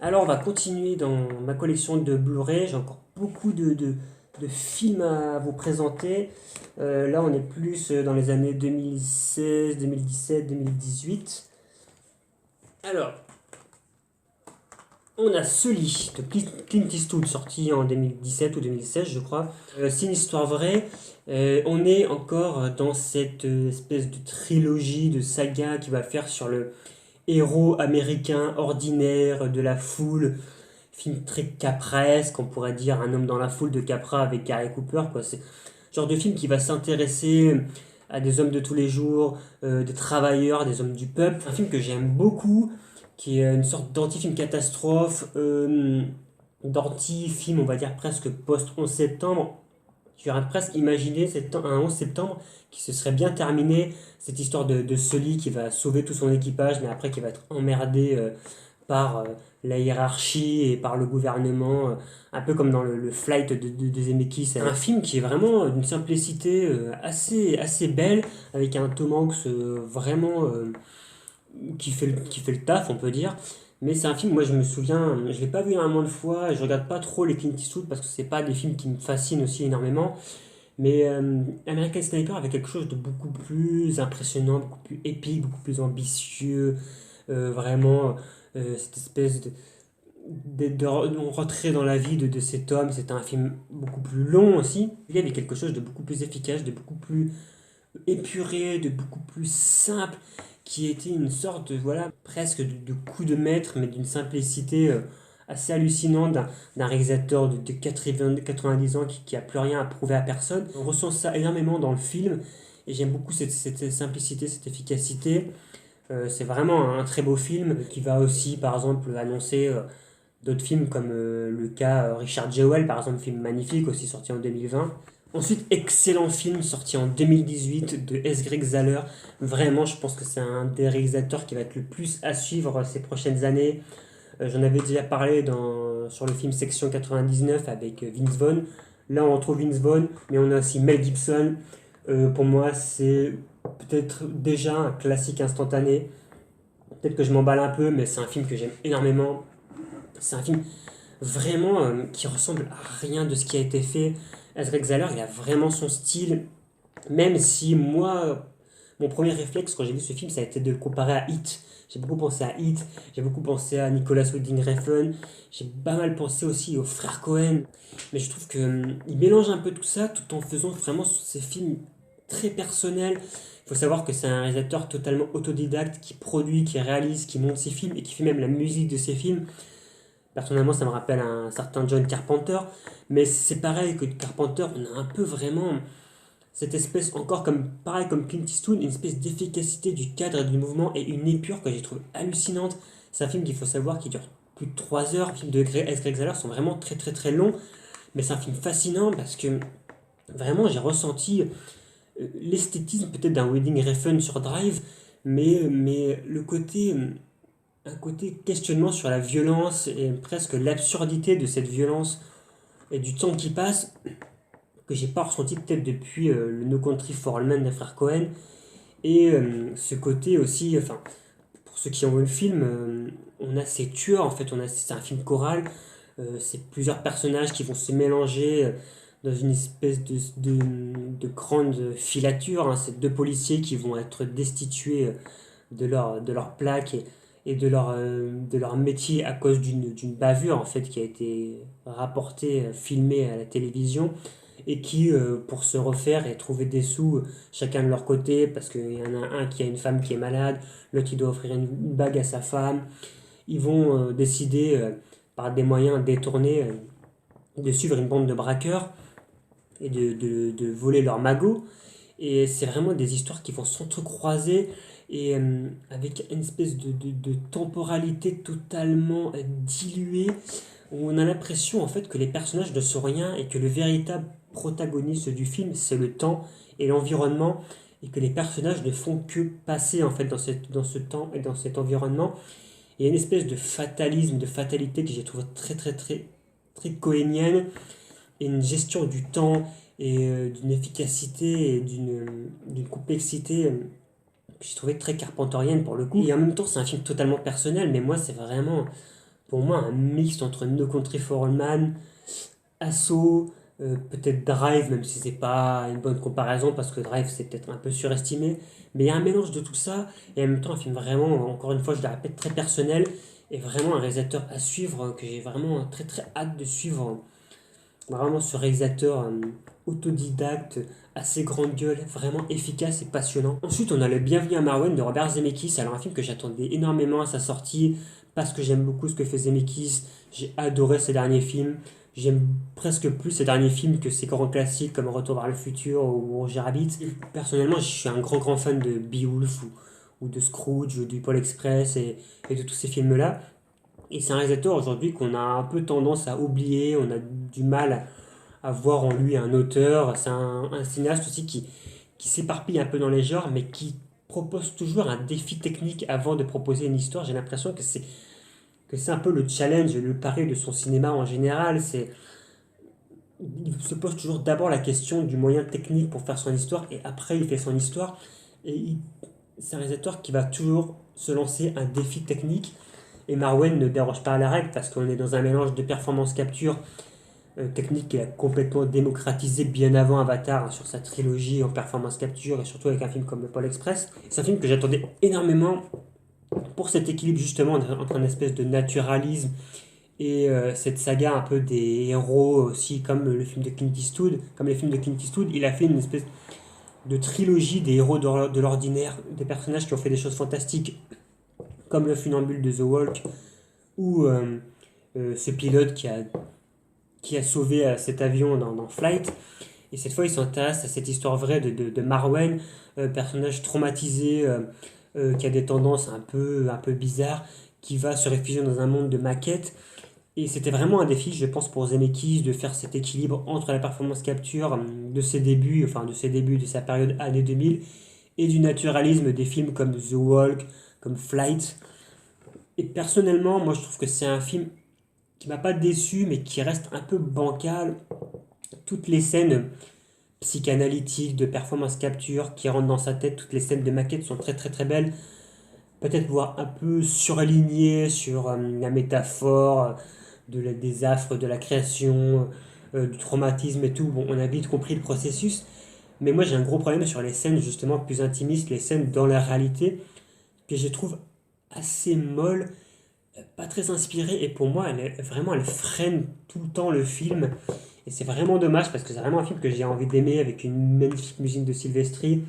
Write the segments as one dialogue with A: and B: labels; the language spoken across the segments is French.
A: Alors, on va continuer dans ma collection de Blu-ray. J'ai encore beaucoup de films à vous présenter. Là, on est plus dans les années 2016, 2017, 2018. Alors, on a Sully de Clint Eastwood, sorti en 2017 ou 2016, je crois. C'est une histoire vraie. On est encore dans cette espèce de trilogie, de saga qu'il va faire sur le héros américain ordinaire de la foule. Film très capresque, on pourrait dire un homme dans la foule de Capra avec Gary Cooper, quoi. C'est le genre de film qui va s'intéresser à des hommes de tous les jours, des travailleurs, des hommes du peuple. Un film que j'aime beaucoup, qui est une sorte d'anti-film catastrophe, d'anti-film, on va dire presque post-11 septembre. J'aurais presque imaginé un 11 septembre qui se serait bien terminé, cette histoire de Sully qui va sauver tout son équipage, mais après qui va être emmerdé par la hiérarchie et par le gouvernement, un peu comme dans le Flight de Zemeckis. C'est un film qui est vraiment d'une simplicité assez belle, avec un Tom Hanks vraiment qui fait le taf, on peut dire. Mais c'est un film, moi je me souviens, je l'ai pas vu énormément de fois, et je regarde pas trop les Clint Eastwood parce que c'est pas des films qui me fascinent aussi énormément. Mais American Sniper avait quelque chose de beaucoup plus impressionnant, beaucoup plus épique, beaucoup plus ambitieux, vraiment cette espèce de rentrer dans la vie de cet homme. C'était un film beaucoup plus long aussi. Il y avait quelque chose de beaucoup plus efficace, de beaucoup plus épuré, de beaucoup plus simple, qui était une sorte de, voilà, presque de coup de maître, mais d'une simplicité assez hallucinante d'un réalisateur de 90 ans qui a plus rien à prouver à personne. On ressent ça énormément dans le film, et j'aime beaucoup cette simplicité, cette efficacité. C'est vraiment un très beau film qui va aussi, par exemple, annoncer d'autres films comme le cas Richard Jewell, par exemple, film magnifique, aussi sorti en 2020. Ensuite, excellent film sorti en 2018 de S. Greg Zahler. Vraiment, je pense que c'est un des réalisateurs qui va être le plus à suivre ces prochaines années. J'en avais déjà parlé sur le film Section 99 avec Vince Vaughn. Là, on retrouve Vince Vaughn, mais on a aussi Mel Gibson. Pour moi, c'est peut-être déjà un classique instantané. Peut-être que je m'emballe un peu, mais c'est un film que j'aime énormément. C'est un film vraiment qui ressemble à rien de ce qui a été fait. Ezra Zahler, il a vraiment son style, même si moi, mon premier réflexe quand j'ai vu ce film, ça a été de le comparer à Hit. J'ai beaucoup pensé à Hit, j'ai beaucoup pensé à Nicolas Winding Refn, j'ai pas mal pensé aussi aux frères Cohen, mais je trouve qu'il mélange un peu tout ça tout en faisant vraiment ces films très personnels. Il faut savoir que c'est un réalisateur totalement autodidacte qui produit, qui réalise, qui monte ses films et qui fait même la musique de ses films. Personnellement, ça me rappelle un certain John Carpenter, mais c'est pareil que Carpenter, on a un peu vraiment cette espèce, encore comme pareil comme Clint Eastwood, une espèce d'efficacité du cadre et du mouvement et une épure que j'ai trouvé hallucinante. C'est un film qu'il faut savoir qui dure plus de 3 heures. Les films de S. Greg Zahler sont vraiment très longs, mais c'est un film fascinant parce que vraiment j'ai ressenti l'esthétisme peut-être d'un Wedding Refn sur Drive, mais le côté un côté questionnement sur la violence et presque l'absurdité de cette violence et du temps qui passe que j'ai pas ressenti peut-être depuis le No Country for All Men des frères Cohen et ce côté aussi enfin pour ceux qui ont vu le film on a ces tueurs en fait c'est un film choral c'est plusieurs personnages qui vont se mélanger dans une espèce de grande filature hein. C'est deux policiers qui vont être destitués de leur plaque et de leur métier à cause d'une bavure en fait qui a été rapportée, filmée à la télévision et qui, pour se refaire et trouver des sous, chacun de leur côté, parce qu'il y en a un qui a une femme qui est malade, l'autre qui doit offrir une bague à sa femme, ils vont décider, par des moyens détournés, de suivre une bande de braqueurs et de voler leur magot. Et c'est vraiment des histoires qui vont s'entrecroiser et avec une espèce de temporalité totalement diluée où on a l'impression en fait que les personnages ne sont rien et que le véritable protagoniste du film c'est le temps et l'environnement et que les personnages ne font que passer en fait dans ce temps et dans cet environnement. Il y a une espèce de fatalisme, de fatalité que j'ai trouvé très cohénienne et une gestion du temps et d'une efficacité et d'une complexité que j'ai trouvé très carpenterienne pour le coup. Et en même temps, c'est un film totalement personnel, mais moi, c'est vraiment pour moi un mix entre No Country for Old Men, Assaut, peut-être Drive, même si c'est pas une bonne comparaison parce que Drive c'est peut-être un peu surestimé. Mais il y a un mélange de tout ça et en même temps un film vraiment, encore une fois, je le répète, très personnel et vraiment un réalisateur à suivre que j'ai vraiment très très hâte de suivre. Vraiment ce réalisateur autodidacte, assez grande gueule, vraiment efficace et passionnant. Ensuite, on a Le Bienvenu à Marwen de Robert Zemeckis. Alors un film que j'attendais énormément à sa sortie parce que j'aime beaucoup ce que fait Zemeckis. J'ai adoré ses derniers films. J'aime presque plus ses derniers films que ses grands classiques comme Retour vers le futur ou Roger Rabbit. Personnellement, je suis un grand fan de Beowulf ou de Scrooge ou du Pôle Express et de tous ces films-là. Et c'est un réalisateur aujourd'hui qu'on a un peu tendance à oublier, on a du mal à voir en lui un auteur. C'est un cinéaste aussi qui s'éparpille un peu dans les genres, mais qui propose toujours un défi technique avant de proposer une histoire. J'ai l'impression que c'est un peu le challenge, le pari de son cinéma en général. Il se pose toujours d'abord la question du moyen technique pour faire son histoire, et après il fait son histoire. Et c'est un réalisateur qui va toujours se lancer un défi technique. Et Marwen ne déroge pas à la règle parce qu'on est dans un mélange de performance capture technique qu'il a complètement démocratisé bien avant Avatar, hein, sur sa trilogie en performance capture et surtout avec un film comme le Pôle Express. C'est un film que j'attendais énormément pour cet équilibre justement entre une espèce de naturalisme et cette saga un peu des héros aussi comme le film de Clint Eastwood. Comme les films de Clint Eastwood, il a fait une espèce de trilogie des héros de l'ordinaire, des personnages qui ont fait des choses fantastiques comme le funambule de The Walk ou ce pilote qui a sauvé cet avion dans Flight. Et cette fois, il s'intéresse à cette histoire vraie de Marwen, personnage traumatisé, qui a des tendances un peu bizarres, qui va se réfugier dans un monde de maquettes. Et c'était vraiment un défi, je pense, pour Zemeckis de faire cet équilibre entre la performance capture de ses débuts, enfin de sa période années 2000, et du naturalisme des films comme The Walk, comme Flight. Et personnellement, moi je trouve que c'est un film qui m'a pas déçu, mais qui reste un peu bancal. Toutes les scènes psychanalytiques, de performance capture qui rentrent dans sa tête, toutes les scènes de maquette sont très très très belles. Peut-être voir un peu surlignées sur la métaphore des affres de la création, du traumatisme et tout. Bon, on a vite compris le processus. Mais moi j'ai un gros problème sur les scènes justement plus intimistes, les scènes dans la réalité, que je trouve assez molles, pas très inspirée, et pour moi elle freine tout le temps le film, et c'est vraiment dommage parce que c'est vraiment un film que j'ai envie d'aimer avec une magnifique musique de Silvestri,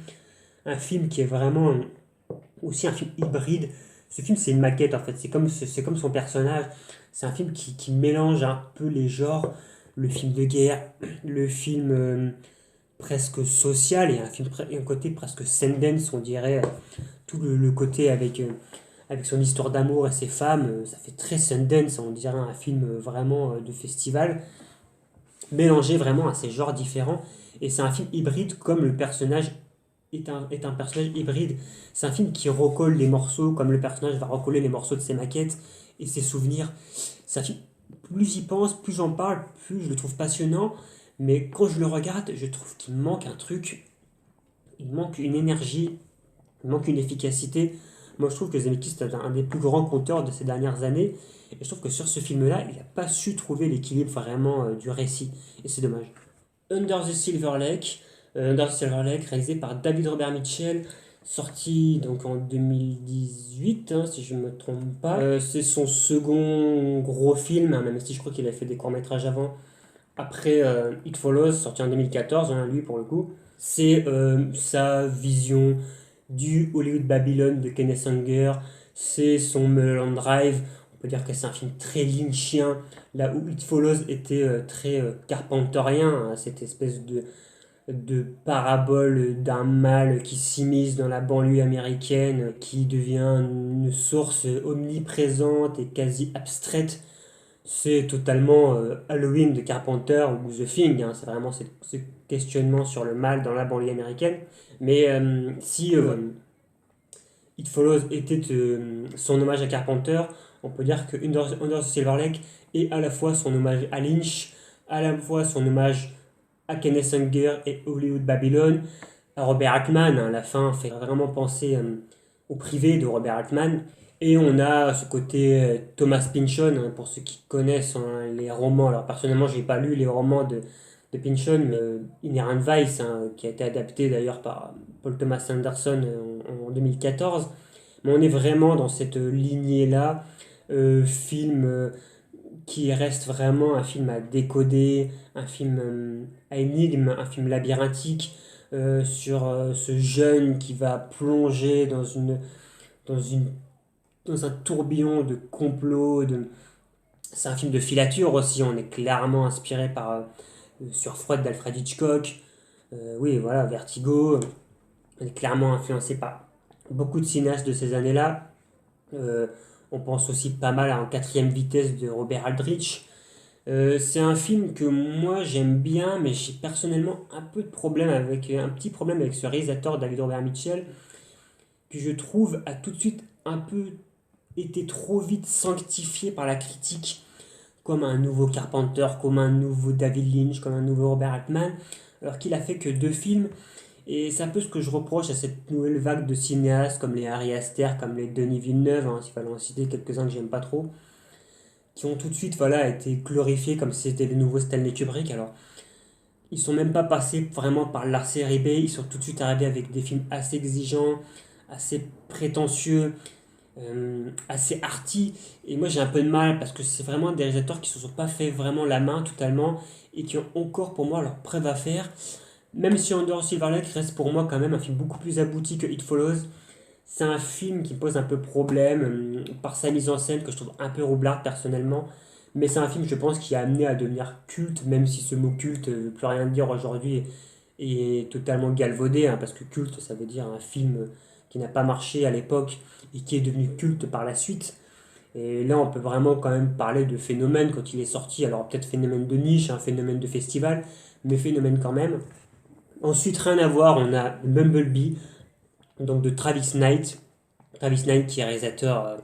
A: un film qui est vraiment aussi un film hybride. Ce film c'est une maquette en fait, c'est comme son personnage, c'est un film qui mélange un peu les genres, le film de guerre, le film presque social et un côté presque Sundance on dirait, tout le côté avec son histoire d'amour et ses femmes, ça fait très Sundance, on dirait un film vraiment de festival, mélangé vraiment à ces genres différents. Et c'est un film hybride comme le personnage est un personnage hybride. C'est un film qui recolle les morceaux comme le personnage va recoller les morceaux de ses maquettes et ses souvenirs. C'est un film, plus j'y pense, plus j'en parle, plus je le trouve passionnant. Mais quand je le regarde, je trouve qu'il manque un truc, il manque une énergie, il manque une efficacité. Moi, je trouve que Zemeckis est un des plus grands conteurs de ces dernières années. Et je trouve que sur ce film-là, il n'a pas su trouver l'équilibre vraiment du récit. Et c'est dommage. Under the Silver Lake, réalisé par David Robert Mitchell, sorti donc en 2018, hein, si je ne me trompe pas. C'est son second gros film, hein, même si je crois qu'il a fait des courts-métrages avant. Après It Follows, sorti en 2014, hein, lui pour le coup. C'est sa vision du Hollywood Babylon de Kenneth Anger, c'est son Mulholland Drive. On peut dire que c'est un film très lynchien, là où It Follows était très carpenterien, hein, cette espèce de parabole d'un mal qui s'immisce dans la banlieue américaine, qui devient une source omniprésente et quasi abstraite. C'est totalement Halloween de Carpenter ou The Thing, hein, c'est vraiment ce questionnement sur le mal dans la banlieue américaine. Mais si It Follows était son hommage à Carpenter, on peut dire que Under the Silver Lake est à la fois son hommage à Lynch, à la fois son hommage à Kenneth Anger et Hollywood Babylon, à Robert Altman, hein, la fin fait vraiment penser au privé de Robert Altman, Et on a ce côté Thomas Pynchon, hein, pour ceux qui connaissent, hein, les romans. Alors personnellement, j'ai pas lu les romans de Pynchon, mais Inherent Vice, hein, qui a été adapté d'ailleurs par Paul Thomas Anderson en 2014. Mais on est vraiment dans cette lignée-là, film qui reste vraiment un film à décoder, un film à énigme, un film labyrinthique, sur ce jeune qui va plonger dans une, dans un tourbillon de complots. C'est un film de filature aussi, on est clairement inspiré par sur Freud d'Alfred Hitchcock. Oui, voilà, Vertigo. On est clairement influencé par beaucoup de cinéastes de ces années-là. Euh, on pense aussi pas mal à En quatrième vitesse de Robert Aldrich. C'est un film que moi j'aime bien, mais j'ai personnellement un petit problème avec ce réalisateur David Robert Mitchell, que je trouve a tout de suite un peu été trop vite sanctifié par la critique, comme un nouveau Carpenter, comme un nouveau David Lynch, comme un nouveau Robert Altman, alors qu'il a fait que 2 films. Et c'est un peu ce que je reproche à cette nouvelle vague de cinéastes comme les Ari Aster, comme les Denis Villeneuve, hein, s'il fallait en citer quelques-uns que j'aime pas trop, qui ont tout de suite voilà, été glorifiés comme si c'était le nouveau Stanley Kubrick. Alors, ils sont même pas passés vraiment par l'art série B, ils sont tout de suite arrivés avec des films assez exigeants, assez prétentieux, assez arty. Et moi j'ai un peu de mal parce que c'est vraiment des réalisateurs qui se sont pas fait vraiment la main totalement et qui ont encore pour moi leur preuve à faire. Même si Under Silver Lake reste pour moi quand même un film beaucoup plus abouti que It Follows, c'est un film qui pose un peu problème par sa mise en scène que je trouve un peu roublarde personnellement. Mais c'est un film, je pense, qui a amené à devenir culte, même si ce mot culte ne veut plus rien dire aujourd'hui et est totalement galvaudé, hein, parce que culte, ça veut dire un film qui n'a pas marché à l'époque et qui est devenu culte par la suite. Et là, on peut vraiment quand même parler de phénomène quand il est sorti. Alors peut-être phénomène de niche, un phénomène de festival, mais phénomène quand même. Ensuite, rien à voir, on a Bumblebee, donc de Travis Knight. Travis Knight qui est réalisateur,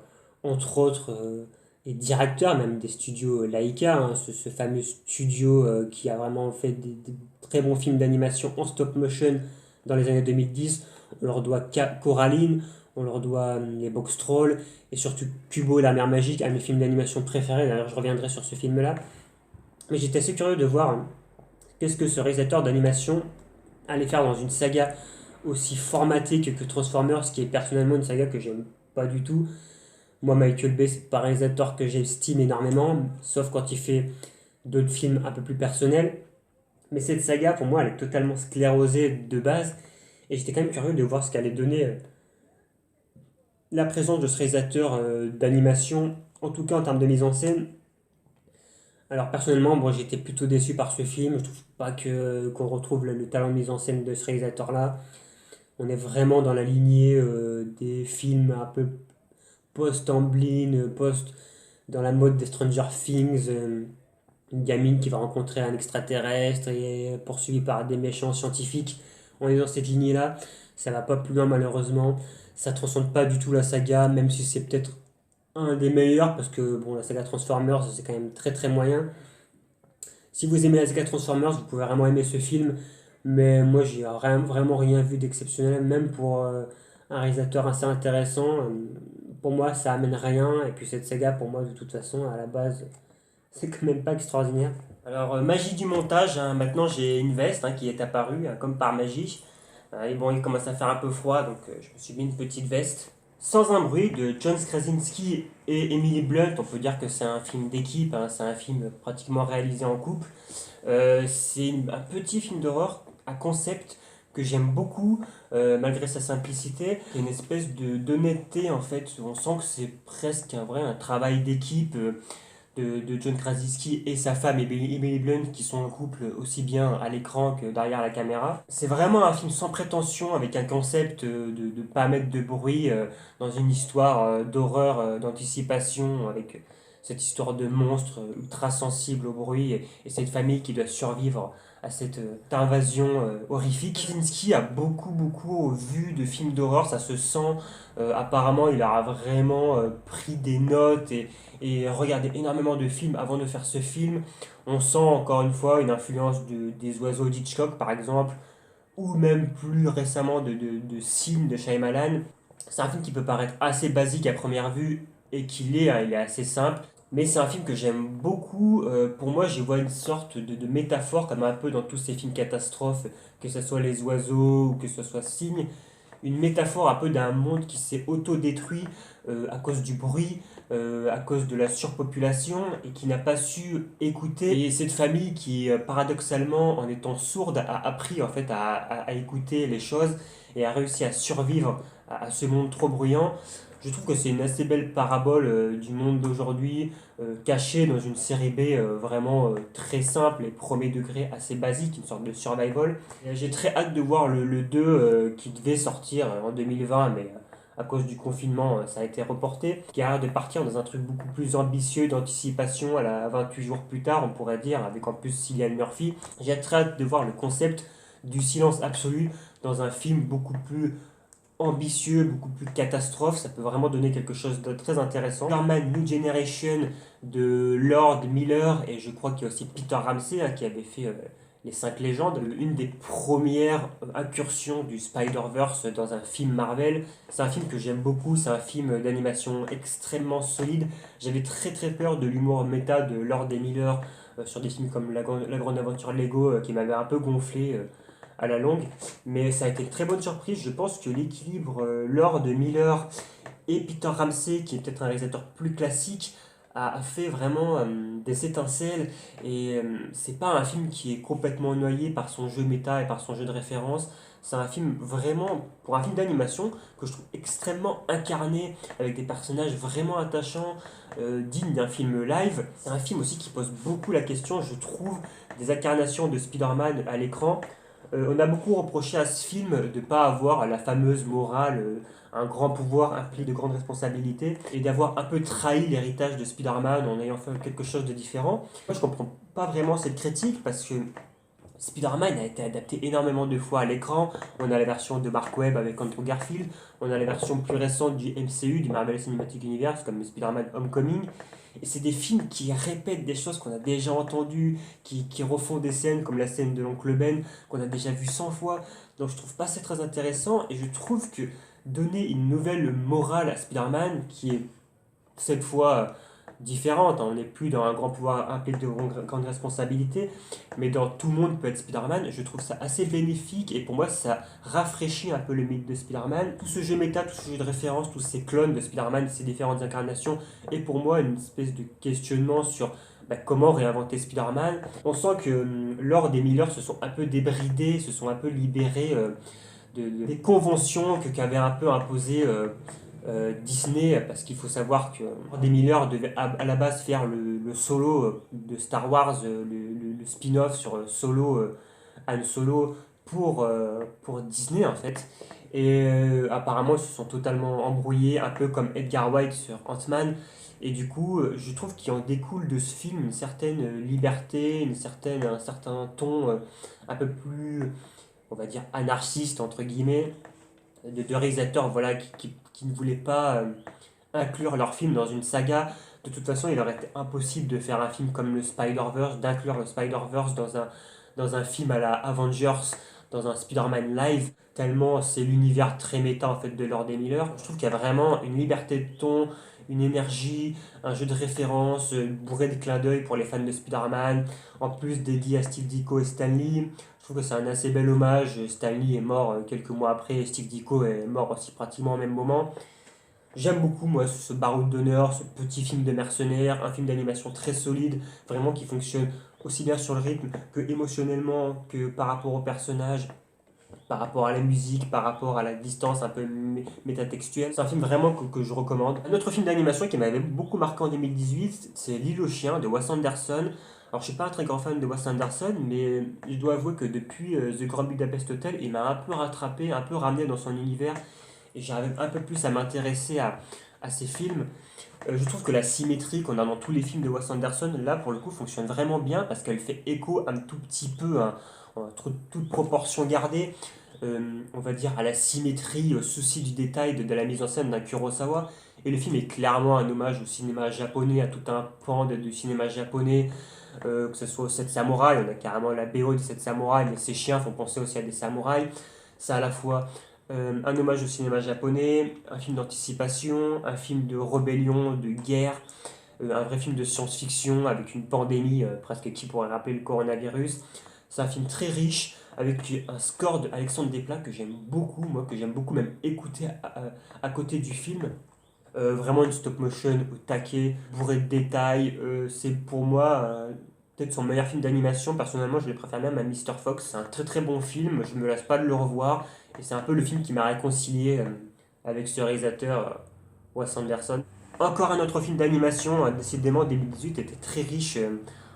A: entre autres, et directeur même des studios Laika, hein, ce fameux studio qui a vraiment fait des très bons films d'animation en stop motion dans les années 2010. On leur doit Coraline, on leur doit les Box Trolls, et surtout Kubo et la mer magique, un de mes films d'animation préférés. D'ailleurs, je reviendrai sur ce film-là. Mais j'étais assez curieux de voir qu'est-ce que ce réalisateur d'animation allait faire dans une saga aussi formatée que Transformers, qui est personnellement une saga que j'aime pas du tout. Moi, Michael Bay, c'est pas un réalisateur que j'estime énormément, sauf quand il fait d'autres films un peu plus personnels. Mais cette saga, pour moi, elle est totalement sclérosée de base. Et j'étais quand même curieux de voir ce qu'allait donner la présence de ce réalisateur d'animation, en tout cas en termes de mise en scène. Alors personnellement, moi j'étais plutôt déçu par ce film. Je trouve pas qu'on retrouve le talent de mise en scène de ce réalisateur-là. On est vraiment dans la lignée des films un peu post-Amblin, post dans la mode des Stranger Things. Une gamine qui va rencontrer un extraterrestre et est poursuivie par des méchants scientifiques. On est dans cette lignée-là. Ça va pas plus loin malheureusement. Ça transcende pas du tout la saga, même si c'est peut-être un des meilleurs, parce que bon, la saga Transformers, c'est quand même très très moyen. Si vous aimez la saga Transformers, vous pouvez vraiment aimer ce film, mais moi j'ai vraiment rien vu d'exceptionnel, même pour un réalisateur assez intéressant. Pour moi, ça amène rien, et puis cette saga, pour moi, de toute façon, à la base, c'est quand même pas extraordinaire. Alors, magie du montage, hein, maintenant j'ai une veste, hein, qui est apparue, comme par magie. Et bon, il commence à faire un peu froid, donc je me suis mis une petite veste. Sans un bruit de John Krasinski et Emily Blunt, on peut dire que c'est un film d'équipe, hein, c'est un film pratiquement réalisé en couple. Un petit film d'horreur à concept que j'aime beaucoup, malgré sa simplicité. Il y a une espèce d'honnêteté en fait, on sent que c'est presque un travail d'équipe. De John Krasinski et sa femme Emily Blunt qui sont en couple aussi bien à l'écran que derrière la caméra. C'est vraiment un film sans prétention avec un concept de ne pas mettre de bruit dans une histoire d'horreur, d'anticipation avec cette histoire de monstre ultra sensible au bruit et cette famille qui doit survivre à cette invasion horrifique. Krasinski a beaucoup vu de films d'horreur, ça se sent. Apparemment, il a vraiment pris des notes et regardé énormément de films avant de faire ce film. On sent encore une fois une influence des oiseaux d'Hitchcock, par exemple, ou même plus récemment de Sin de Shyamalan. C'est un film qui peut paraître assez basique à première vue et qu'il est, hein, il est assez simple. Mais c'est un film que j'aime beaucoup. Pour moi, j'y vois une sorte de métaphore, comme un peu dans tous ces films catastrophes, que ce soit Les Oiseaux ou que ce soit Cygne, une métaphore un peu d'un monde qui s'est autodétruit à cause du bruit, à cause de la surpopulation et qui n'a pas su écouter. Et cette famille qui, paradoxalement, en étant sourde, a appris en fait à écouter les choses et a réussi à survivre à ce monde trop bruyant. Je trouve que c'est une assez belle parabole du monde d'aujourd'hui, cachée dans une série B vraiment très simple et premier degré assez basique, une sorte de survival. Et j'ai très hâte de voir le 2 qui devait sortir en 2020, mais à cause du confinement, ça a été reporté, qui a l'air de partir dans un truc beaucoup plus ambitieux d'anticipation à la 28 jours plus tard, on pourrait dire, avec en plus Cillian Murphy. J'ai très hâte de voir le concept du silence absolu dans un film beaucoup plus ambitieux, beaucoup plus catastrophe, ça peut vraiment donner quelque chose de très intéressant. Spider-Man New Generation de Lord Miller, et je crois qu'il y a aussi Peter Ramsey hein, qui avait fait Les 5 légendes, une des premières incursions du Spider-Verse dans un film Marvel. C'est un film que j'aime beaucoup, c'est un film d'animation extrêmement solide. J'avais très très peur de l'humour méta de Lord et Miller sur des films comme La Grande Aventure Lego qui m'avait un peu gonflé à la longue. Mais ça a été une très bonne surprise. Je pense que l'équilibre Lord de Miller et Peter Ramsey, qui est peut-être un réalisateur plus classique, a fait vraiment des étincelles. Et c'est pas un film qui est complètement noyé par son jeu méta et par son jeu de référence. C'est un film vraiment, pour un film d'animation, que je trouve extrêmement incarné, avec des personnages vraiment attachants, dignes d'un film live. C'est un film aussi qui pose beaucoup la question, je trouve, des incarnations de Spider-Man à l'écran. On a beaucoup reproché à ce film de ne pas avoir la fameuse morale, un grand pouvoir implique de grandes responsabilités, et d'avoir un peu trahi l'héritage de Spider-Man en ayant fait quelque chose de différent. Moi, je comprends pas vraiment cette critique parce que Spider-Man a été adapté énormément de fois à l'écran. On a la version de Mark Webb avec Andrew Garfield, on a la version plus récente du MCU, du Marvel Cinematic Universe, comme Spider-Man Homecoming. Et c'est des films qui répètent des choses qu'on a déjà entendues, qui refont des scènes comme la scène de l'oncle Ben, qu'on a déjà vu 100 fois. Donc je trouve pas ça très intéressant et je trouve que donner une nouvelle morale à Spider-Man, qui est cette fois différente, hein. On n'est plus dans un grand pouvoir impliqué de grandes responsabilités, mais dans tout le monde peut être Spider-Man. Je trouve ça assez bénéfique et pour moi ça rafraîchit un peu le mythe de Spider-Man. Tout ce jeu méta, tout ce jeu de référence, tous ces clones de Spider-Man, ces différentes incarnations, est pour moi une espèce de questionnement sur comment réinventer Spider-Man. On sent que Lord et Miller se sont un peu débridés, se sont un peu libérés des conventions qu'avait un peu imposées Disney, parce qu'il faut savoir que Des Miller devait à la base faire le solo de Star Wars, le spin-off sur Solo, Han Solo, pour Disney en fait. Et apparemment ils se sont totalement embrouillés, un peu comme Edgar Wright sur Ant-Man. Et du coup, je trouve qu'il en découle de ce film une certaine liberté, un certain ton un peu plus, on va dire, anarchiste, entre guillemets, de deux réalisateurs voilà, qui ne voulaient pas inclure leur film dans une saga. De toute façon, il aurait été impossible de faire un film comme le Spider-Verse, d'inclure le Spider-Verse dans un film à la Avengers, dans un Spider-Man live, tellement c'est l'univers très méta en fait de Lord et Miller. Je trouve qu'il y a vraiment une liberté de ton, une énergie, un jeu de référence bourré de clins d'œil pour les fans de Spider-Man, en plus dédié à Steve Ditko et Stan Lee. Je trouve que c'est un assez bel hommage. Stan Lee est mort quelques mois après, et Steve Ditko est mort aussi pratiquement au même moment. J'aime beaucoup moi ce Baroud d'honneur, ce petit film de mercenaires, un film d'animation très solide, vraiment qui fonctionne aussi bien sur le rythme que émotionnellement, que par rapport au personnage, par rapport à la musique, par rapport à la distance un peu métatextuelle. C'est un film vraiment que je recommande. Un autre film d'animation qui m'avait beaucoup marqué en 2018, c'est L'île aux chiens de Wes Anderson. Alors je suis pas un très grand fan de Wes Anderson, mais je dois avouer que depuis The Grand Budapest Hotel, il m'a un peu rattrapé, un peu ramené dans son univers, et j'arrive un peu plus à m'intéresser à ces films. Je trouve que la symétrie qu'on a dans tous les films de Wes Anderson, là pour le coup, fonctionne vraiment bien parce qu'elle fait écho un tout petit peu, hein, toute proportion gardée, on va dire, à la symétrie, au souci du détail de la mise en scène d'un Kurosawa. Et le film est clairement un hommage au cinéma japonais, à tout un pan du cinéma japonais, que ce soit aux 7 samouraïs, on a carrément la BO des 7 samouraïs, mais ces chiens font penser aussi à des samouraïs. C'est à la fois Un hommage au cinéma japonais, un film d'anticipation, un film de rébellion, de guerre, un vrai film de science-fiction avec une pandémie presque qui pourrait rappeler le coronavirus. C'est un film très riche avec un score d'Alexandre Desplat que j'aime beaucoup, moi que j'aime beaucoup même écouter à côté du film. Vraiment une stop motion au taquet, bourré de détails. C'est pour moi peut-être son meilleur film d'animation. Personnellement, je le préfère même à Mr. Fox. C'est un très très bon film, je me lasse pas de le revoir. Et c'est un peu le film qui m'a réconcilié avec ce réalisateur, Wes Anderson. Encore un autre film d'animation, décidément 2018 était très riche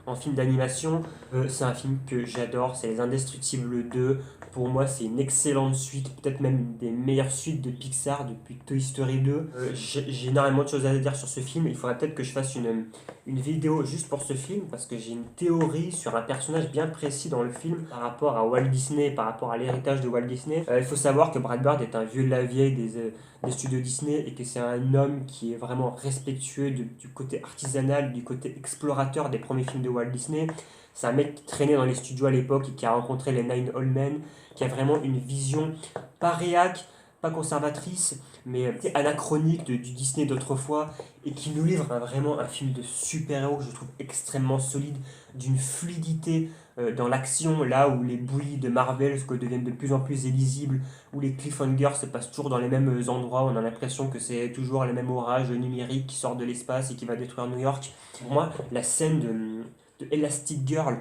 A: en films d'animation. C'est un film que j'adore, c'est Les Indestructibles 2. Pour moi, c'est une excellente suite, peut-être même une des meilleures suites de Pixar depuis Toy Story 2. J'ai énormément de choses à dire sur ce film. Il faudrait peut-être que je fasse une vidéo juste pour ce film, parce que j'ai une théorie sur un personnage bien précis dans le film par rapport à Walt Disney, par rapport à l'héritage de Walt Disney. Il faut savoir que Brad Bird est un vieux de la vieille des studios Disney et que c'est un homme qui est vraiment respectueux du côté artisanal, du côté explorateur des premiers films de Walt Disney. C'est un mec qui traînait dans les studios à l'époque et qui a rencontré les Nine Old Men, qui a vraiment une vision pas réac, pas conservatrice, mais anachronique du Disney d'autrefois, et qui nous livre vraiment un film de super-héros que je trouve extrêmement solide, d'une fluidité dans l'action, là où les bouillies de Marvel deviennent de plus en plus illisibles, où les cliffhangers se passent toujours dans les mêmes endroits, on a l'impression que c'est toujours les mêmes orages numériques qui sortent de l'espace et qui va détruire New York. Pour moi, la scène de Elastic Girl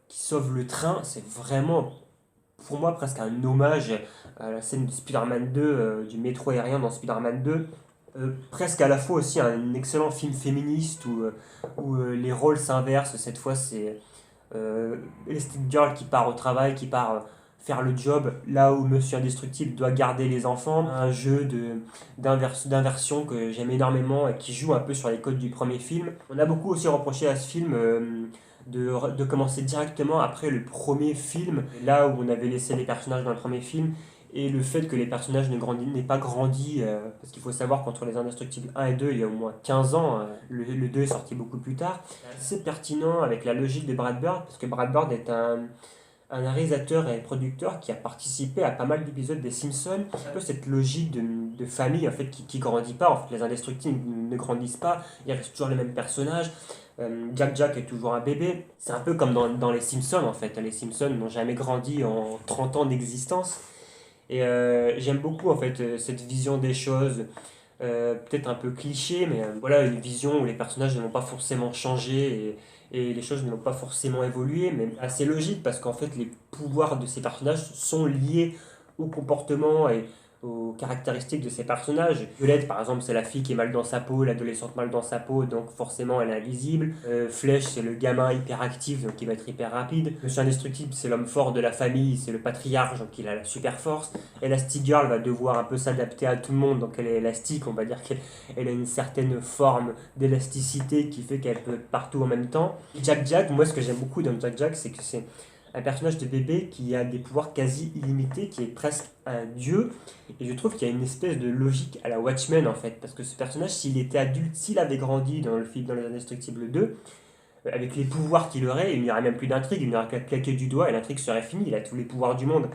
A: qui sauve le train, c'est vraiment pour moi presque un hommage à la scène de Spider-Man 2, du métro aérien dans Spider-Man 2. Presque à la fois aussi un excellent film féministe où les rôles s'inversent. Cette fois, c'est Elastic Girl qui part au travail, qui part faire le job, là où Monsieur Indestructible doit garder les enfants. Un jeu d'inversion que j'aime énormément et qui joue un peu sur les codes du premier film. On a beaucoup aussi reproché à ce film de commencer directement après le premier film, là où on avait laissé les personnages dans le premier film, et le fait que les personnages n'aient pas grandi, parce qu'il faut savoir qu'entre les Indestructibles 1 et 2, il y a au moins 15 ans, le 2 est sorti beaucoup plus tard. C'est pertinent avec la logique de Brad Bird, parce que Brad Bird est un réalisateur et producteur qui a participé à pas mal d'épisodes des Simpsons. Un peu cette logique de famille en fait, qui grandit pas. En fait, les Indestructibles ne grandissent pas, il reste toujours les mêmes personnages. Jack est toujours un bébé. C'est un peu comme dans les Simpsons en fait. Les Simpsons n'ont jamais grandi en 30 ans d'existence. Et j'aime beaucoup en fait cette vision des choses, peut-être un peu cliché, mais voilà, une vision où les personnages ne vont pas forcément changer et les choses ne vont pas forcément évoluer, mais assez logique parce qu'en fait les pouvoirs de ces personnages sont liés au comportement et aux caractéristiques de ces personnages. Violette, par exemple, c'est la fille qui est mal dans sa peau, l'adolescente mal dans sa peau, donc forcément elle est invisible. Flèche, c'est le gamin hyperactif, donc il va être hyper rapide. Monsieur Indestructible, c'est l'homme fort de la famille, c'est le patriarche, donc il a la super force. Elastigirl va devoir un peu s'adapter à tout le monde, donc elle est élastique, on va dire qu'elle a une certaine forme d'élasticité qui fait qu'elle peut être partout en même temps. Jack, moi ce que j'aime beaucoup dans Jack, c'est que c'est un personnage de bébé qui a des pouvoirs quasi illimités, qui est presque un dieu. Et je trouve qu'il y a une espèce de logique à la Watchmen en fait. Parce que ce personnage, s'il était adulte, s'il avait grandi dans le film dans Les Indestructibles 2, avec les pouvoirs qu'il aurait, il n'y aurait même plus d'intrigue, il n'y aurait qu'à claquer du doigt et l'intrigue serait finie, il a tous les pouvoirs du monde.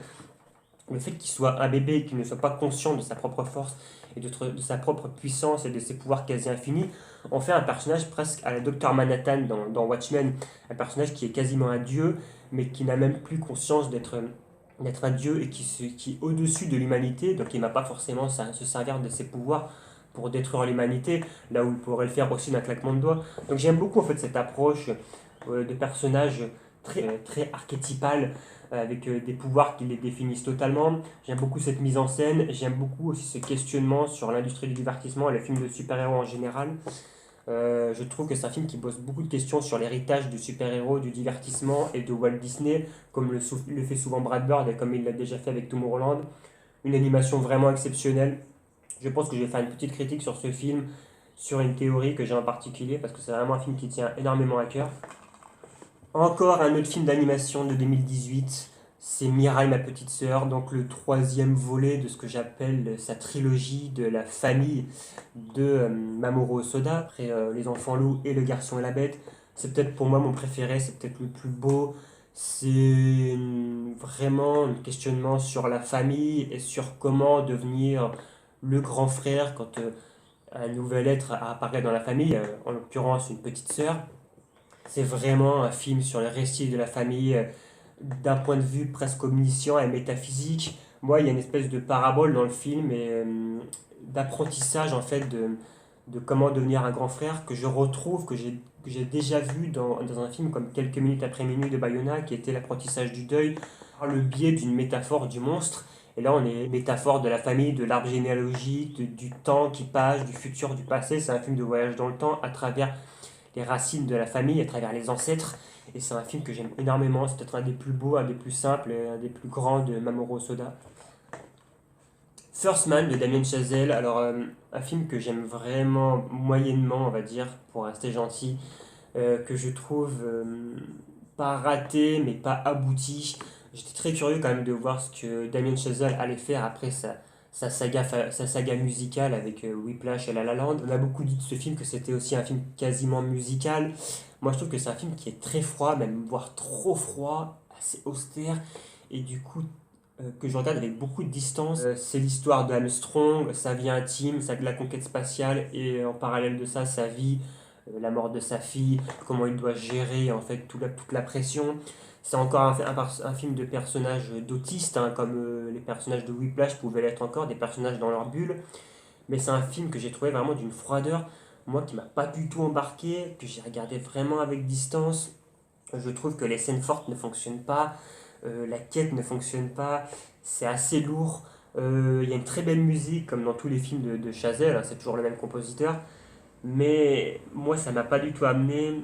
A: Le fait qu'il soit un bébé et qu'il ne soit pas conscient de sa propre force et de sa propre puissance et de ses pouvoirs quasi infinis, en fait un personnage presque à la Docteur Manhattan dans Watchmen, un personnage qui est quasiment un dieu, mais qui n'a même plus conscience d'être un dieu et qui est au-dessus de l'humanité, donc il n'a pas forcément se servir de ses pouvoirs pour détruire l'humanité, là où il pourrait le faire aussi d'un claquement de doigts. Donc j'aime beaucoup en fait cette approche de personnage très archétypal, avec des pouvoirs qui les définissent totalement. J'aime beaucoup cette mise en scène, j'aime beaucoup aussi ce questionnement sur l'industrie du divertissement et les films de super-héros en général. Je trouve que c'est un film qui pose beaucoup de questions sur l'héritage du super-héros, du divertissement et de Walt Disney, comme le fait souvent Brad Bird et comme il l'a déjà fait avec Tomorrowland. Une animation vraiment exceptionnelle. Je pense que je vais faire une petite critique sur ce film, sur une théorie que j'ai en particulier, parce que c'est vraiment un film qui tient énormément à cœur. Encore un autre film d'animation de 2018, c'est Mirai, ma petite sœur, donc le troisième volet de ce que j'appelle sa trilogie de la famille de Mamoru Hosoda, après Les Enfants Loups et Le Garçon et la Bête. C'est peut-être pour moi mon préféré, c'est peut-être le plus beau, C'est vraiment un questionnement sur la famille et sur comment devenir le grand frère quand un nouvel être apparaît dans la famille, en l'occurrence une petite sœur. C'est vraiment un film sur les récits de la famille d'un point de vue presque omniscient et métaphysique. Moi, il y a une espèce de parabole dans le film et d'apprentissage en fait de comment devenir un grand frère que je retrouve, que j'ai déjà vu dans un film comme Quelques minutes après minuit de Bayona, qui était l'apprentissage du deuil par le biais d'une métaphore du monstre. Et là, on est métaphore de la famille, de l'arbre généalogique, du temps qui passe, du futur, du passé. C'est un film de voyage dans le temps à travers les racines de la famille, à travers les ancêtres. Et c'est un film que j'aime énormément. C'est peut-être un des plus beaux, un des plus simples, un des plus grands de Mamoru Hosoda. First Man de Damien Chazelle, alors un film que j'aime vraiment moyennement, on va dire, pour rester gentil, que je trouve pas raté mais pas abouti. J'étais très curieux quand même de voir ce que Damien Chazelle allait faire après sa saga musicale avec Whiplash et La La Land. On a beaucoup dit de ce film que c'était aussi un film quasiment musical. Moi je trouve que c'est un film qui est très froid, même voire trop froid, assez austère, et du coup que je regarde avec beaucoup de distance. C'est l'histoire d'Armstrong, sa vie intime, la conquête spatiale, et en parallèle de ça, sa vie, la mort de sa fille, comment il doit gérer en fait toute la pression. C'est encore un film de personnages d'autistes, hein, comme les personnages de Whiplash pouvaient l'être encore, des personnages dans leur bulle. Mais c'est un film que j'ai trouvé vraiment d'une froideur, moi qui m'a pas du tout embarqué, que j'ai regardé vraiment avec distance. Je trouve que les scènes fortes ne fonctionnent pas, la quête ne fonctionne pas, c'est assez lourd. Il y a une très belle musique, comme dans tous les films de Chazelle, hein, c'est toujours le même compositeur. Mais moi, ça m'a pas du tout amené.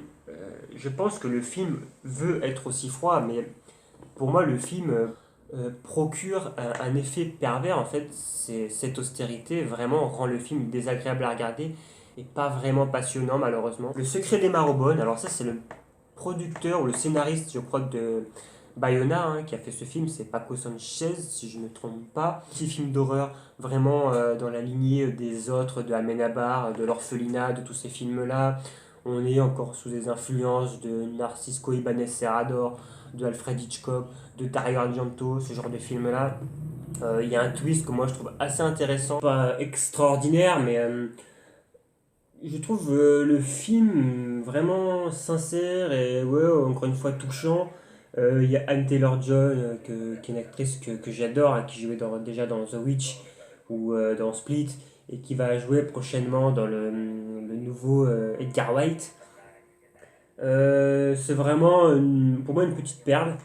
A: Je pense que le film veut être aussi froid, mais pour moi, le film procure un effet pervers. En fait, cette austérité vraiment rend le film désagréable à regarder et pas vraiment passionnant, malheureusement. Le secret des Marrowbone, alors ça, c'est le producteur ou le scénariste, je crois, de Bayona, hein, qui a fait ce film, c'est Paco Sanchez, si je ne me trompe pas. Petit film d'horreur, vraiment dans la lignée des autres, de Amenabar, de l'orphelinat, de tous ces films-là. On est encore sous les influences de Narcisco Ibanez Serrador, de Alfred Hitchcock, de Dario Argento, ce genre de films-là. Il y a un twist que moi je trouve assez intéressant, pas extraordinaire, mais je trouve le film vraiment sincère et ouais, encore une fois touchant. Il y a Anne Taylor-Joy, qui est une actrice que j'adore, hein, qui jouait déjà dans The Witch ou dans Split, et qui va jouer prochainement dans le nouveau Edgar Wright. C'est vraiment pour moi une petite perle.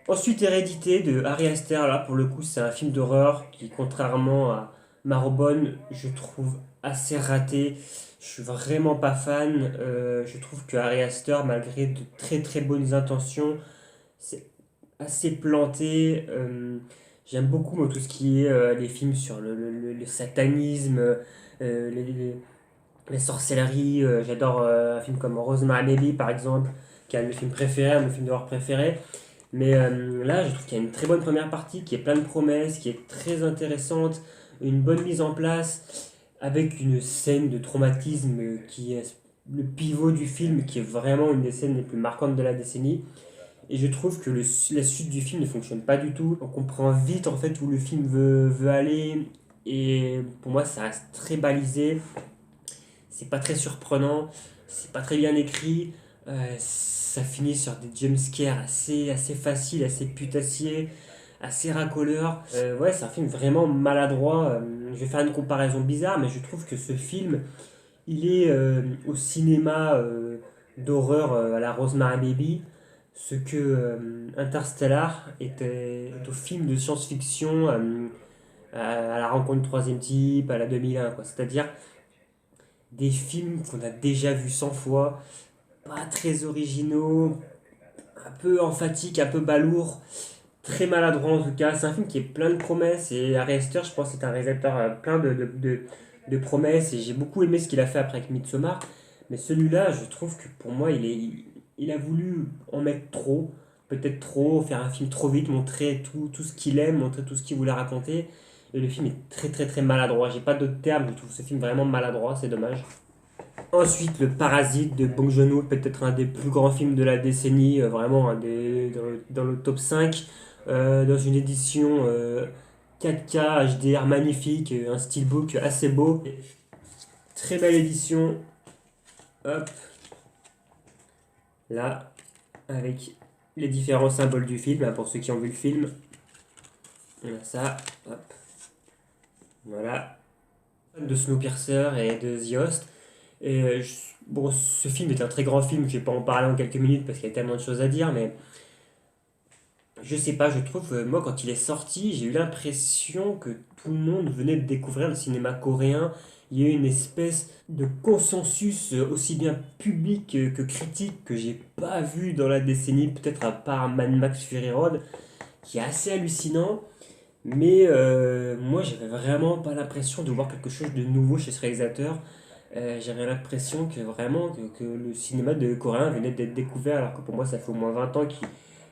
A: Ensuite, Hérédité de Ari Aster, là pour le coup, c'est un film d'horreur qui, contrairement à Marobone, je trouve assez raté. Je suis vraiment pas fan. Je trouve que Ari Aster, malgré de très très bonnes intentions, c'est assez planté. J'aime beaucoup moi, tout ce qui est les films sur le satanisme, les sorcelleries. J'adore un film comme Rosemary Baby par exemple, qui est un de mes films préférés, un de mes films d'horreur préférés. Mais là, je trouve qu'il y a une très bonne première partie qui est pleine de promesses, qui est très intéressante, une bonne mise en place, avec une scène de traumatisme qui est le pivot du film, qui est vraiment une des scènes les plus marquantes de la décennie. Et je trouve que la suite du film ne fonctionne pas du tout. On comprend vite en fait où le film veut aller. Et pour moi, ça reste très balisé. C'est pas très surprenant. C'est pas très bien écrit. Ça finit sur des jumpscares assez faciles, assez putassiers, assez racoleurs. Ouais, c'est un film vraiment maladroit. Je vais faire une comparaison bizarre, mais je trouve que ce film, il est au cinéma d'horreur à la Rosemary Baby, ce que Interstellar est au film de science-fiction à la rencontre du troisième type, à la 2001, quoi. C'est-à-dire des films qu'on a déjà vus 100 fois, pas très originaux, un peu emphatiques, un peu balourds, très maladroit en tout cas. C'est un film qui est plein de promesses et Ari Aster, je pense, c'est un réalisateur plein de promesses et j'ai beaucoup aimé ce qu'il a fait après avec Midsommar. Mais celui-là, je trouve que pour moi, il a voulu en mettre trop, peut-être trop, faire un film trop vite, montrer tout ce qu'il aime, montrer tout ce qu'il voulait raconter. Et le film est très très très maladroit. J'ai pas d'autres termes, je trouve ce film vraiment maladroit, c'est dommage. Ensuite, Le Parasite de Bong Joon-ho, peut-être un des plus grands films de la décennie, vraiment dans le top 5, dans une édition 4K HDR magnifique, un steelbook assez beau. Très belle édition, hop, là, avec les différents symboles du film, là, pour ceux qui ont vu le film. On a ça, hop, voilà. De Snowpiercer et de The Host. Et bon, ce film est un très grand film, je vais pas en parler en quelques minutes parce qu'il y a tellement de choses à dire, mais je sais pas, je trouve, moi quand il est sorti, j'ai eu l'impression que tout le monde venait de découvrir le cinéma coréen. Il y a eu une espèce de consensus aussi bien public que critique que j'ai pas vu dans la décennie, peut-être à part Mad Max Fury Road, qui est assez hallucinant. Mais moi, j'avais vraiment pas l'impression de voir quelque chose de nouveau chez ce réalisateur. J'avais l'impression que vraiment que le cinéma de coréen venait d'être découvert, alors que pour moi, ça fait au moins 20 ans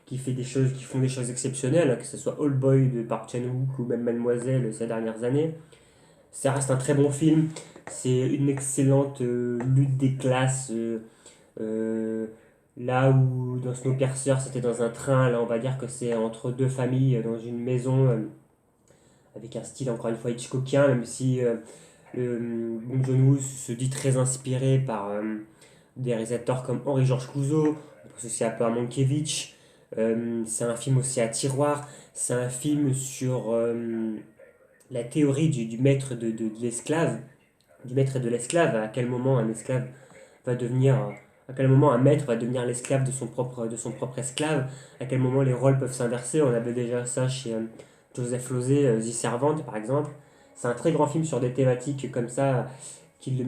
A: qu'il fait des choses, qui font des choses exceptionnelles, hein, que ce soit Old Boy de Park Chan-wook ou même Mademoiselle ces dernières années. Ça reste un très bon film. C'est une excellente lutte des classes. Euh, Là où dans Snowpiercer, c'était dans un train, là, on va dire que c'est entre deux familles dans une maison. Avec un style encore une fois Hitchcockien, même si Bong Joon-ho se dit très inspiré par des réalisateurs comme Henri-Georges Clouzot, on pense aussi un peu à Mankiewicz. C'est un film aussi à tiroir, c'est un film sur la théorie du maître de l'esclave, du maître et de l'esclave, à quel moment un esclave va devenir, à quel moment un maître va devenir l'esclave de son propre esclave, à quel moment les rôles peuvent s'inverser. On avait déjà ça chez Joseph Losey, The Servant par exemple. C'est un très grand film sur des thématiques comme ça qui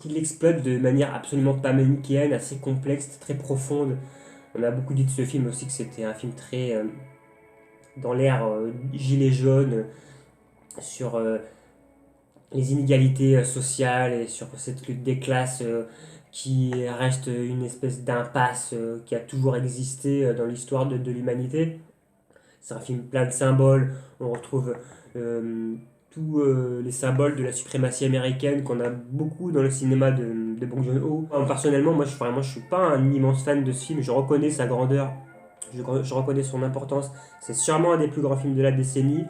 A: l'exploite de manière absolument pas manichéenne, assez complexe, très profonde. On a beaucoup dit de ce film aussi que c'était un film très dans l'ère gilet jaune, sur les inégalités sociales et sur cette lutte des classes qui reste une espèce d'impasse qui a toujours existé dans l'histoire de l'humanité. C'est un film plein de symboles. On retrouve tous les symboles de la suprématie américaine qu'on a beaucoup dans le cinéma de Bong Joon-ho. Personnellement, moi, je suis pas un immense fan de ce film. Je reconnais sa grandeur, je reconnais son importance. C'est sûrement un des plus grands films de la décennie.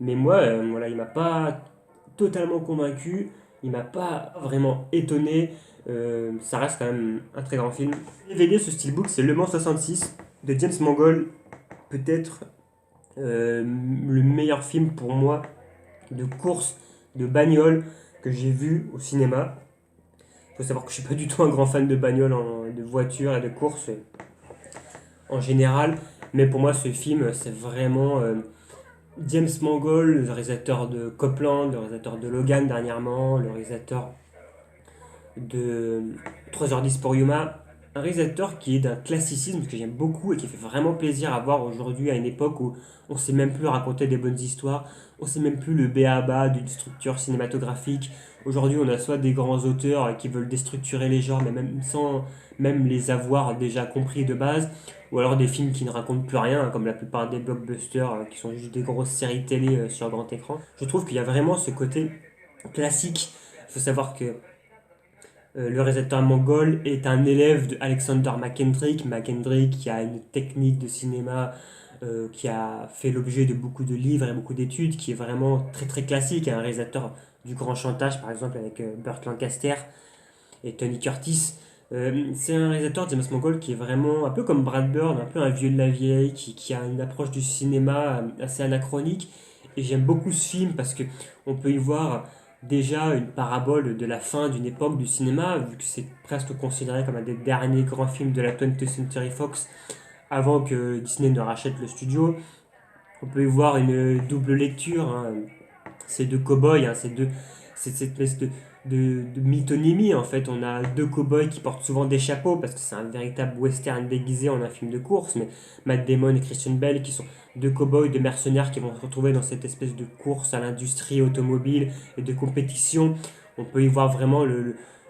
A: Mais moi, voilà, il m'a pas totalement convaincu. Il m'a pas vraiment étonné. Ça reste quand même un très grand film. DVD, ce steelbook, c'est Le Mans 66 de James Mangold. Peut-être le meilleur film pour moi de course, de bagnole que j'ai vu au cinéma. Il faut savoir que je suis pas du tout un grand fan de bagnole, de voiture et de course en général. Mais pour moi, ce film, c'est vraiment James Mangold, le réalisateur de Copland, le réalisateur de Logan dernièrement, le réalisateur de 3h10 pour Yuma. Un réalisateur qui est d'un classicisme que j'aime beaucoup et qui fait vraiment plaisir à voir aujourd'hui à une époque où on ne sait même plus raconter des bonnes histoires, on ne sait même plus le b.a.-ba d'une structure cinématographique. Aujourd'hui, on a soit des grands auteurs qui veulent déstructurer les genres, mais même sans même les avoir déjà compris de base, ou alors des films qui ne racontent plus rien, comme la plupart des blockbusters qui sont juste des grosses séries télé sur grand écran. Je trouve qu'il y a vraiment ce côté classique. Il faut savoir que le réalisateur mongol est un élève de Alexander McKendrick. McKendrick qui a une technique de cinéma qui a fait l'objet de beaucoup de livres et beaucoup d'études, qui est vraiment très très classique. Un réalisateur du Grand Chantage par exemple avec Burt Lancaster et Tony Curtis. C'est un réalisateur, James Mangold, qui est vraiment un peu comme Brad Bird, un peu un vieux de la vieille, qui a une approche du cinéma assez anachronique. Et j'aime beaucoup ce film parce que on peut y voir déjà une parabole de la fin d'une époque du cinéma, vu que c'est presque considéré comme un des derniers grands films de la 20th Century Fox avant que Disney ne rachète le studio. On peut y voir une double lecture, hein. Ces deux cow-boys, hein, c'est cette espèce de mythonymie en fait. On a deux cow-boys qui portent souvent des chapeaux parce que c'est un véritable western déguisé en un film de course, mais Matt Damon et Christian Bale qui sont deux cow-boys, deux mercenaires qui vont se retrouver dans cette espèce de course à l'industrie automobile et de compétition. On peut y voir vraiment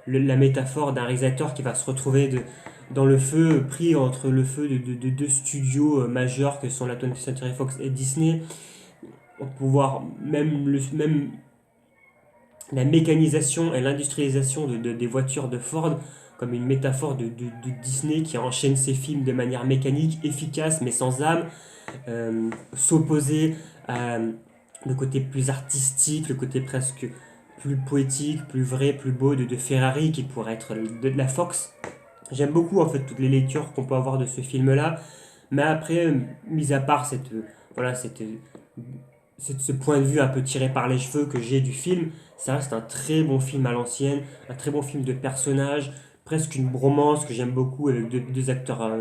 A: la métaphore d'un réalisateur qui va se retrouver dans le feu, pris entre le feu de deux studios majeurs que sont la 20th Century Fox et Disney. On peut voir même la mécanisation et l'industrialisation des voitures de Ford comme une métaphore de Disney qui enchaîne ses films de manière mécanique, efficace mais sans âme, s'opposer à le côté plus artistique, le côté presque plus poétique, plus vrai, plus beau de Ferrari qui pourrait être de la Fox. J'aime beaucoup en fait toutes les lectures qu'on peut avoir de ce film-là, mais après, mis à part voilà, ce point de vue un peu tiré par les cheveux que j'ai du film, ça reste un très bon film à l'ancienne, un très bon film de personnages, presque une bromance que j'aime beaucoup avec deux acteurs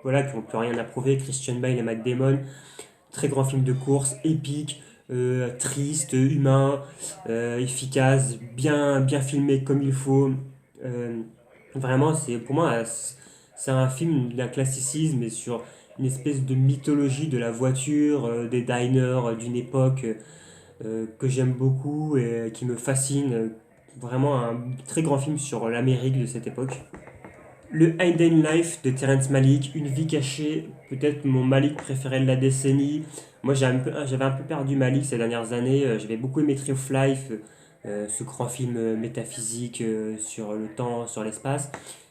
A: voilà, qui n'ont plus rien à prouver, Christian Bale et Matt Damon. Très grand film de course, épique, triste, humain, efficace, bien filmé comme il faut. Euh, Vraiment, pour moi, c'est un film d'un classicisme et sur une espèce de mythologie de la voiture, des diners d'une époque que j'aime beaucoup et qui me fascine. Vraiment un très grand film sur l'Amérique de cette époque. Le Hidden Life de Terrence Malick, Une vie cachée, peut-être mon Malick préféré de la décennie. Moi j'avais un peu perdu Malick ces dernières années. J'avais beaucoup aimé Tree of Life, ce grand film métaphysique sur le temps, sur l'espace.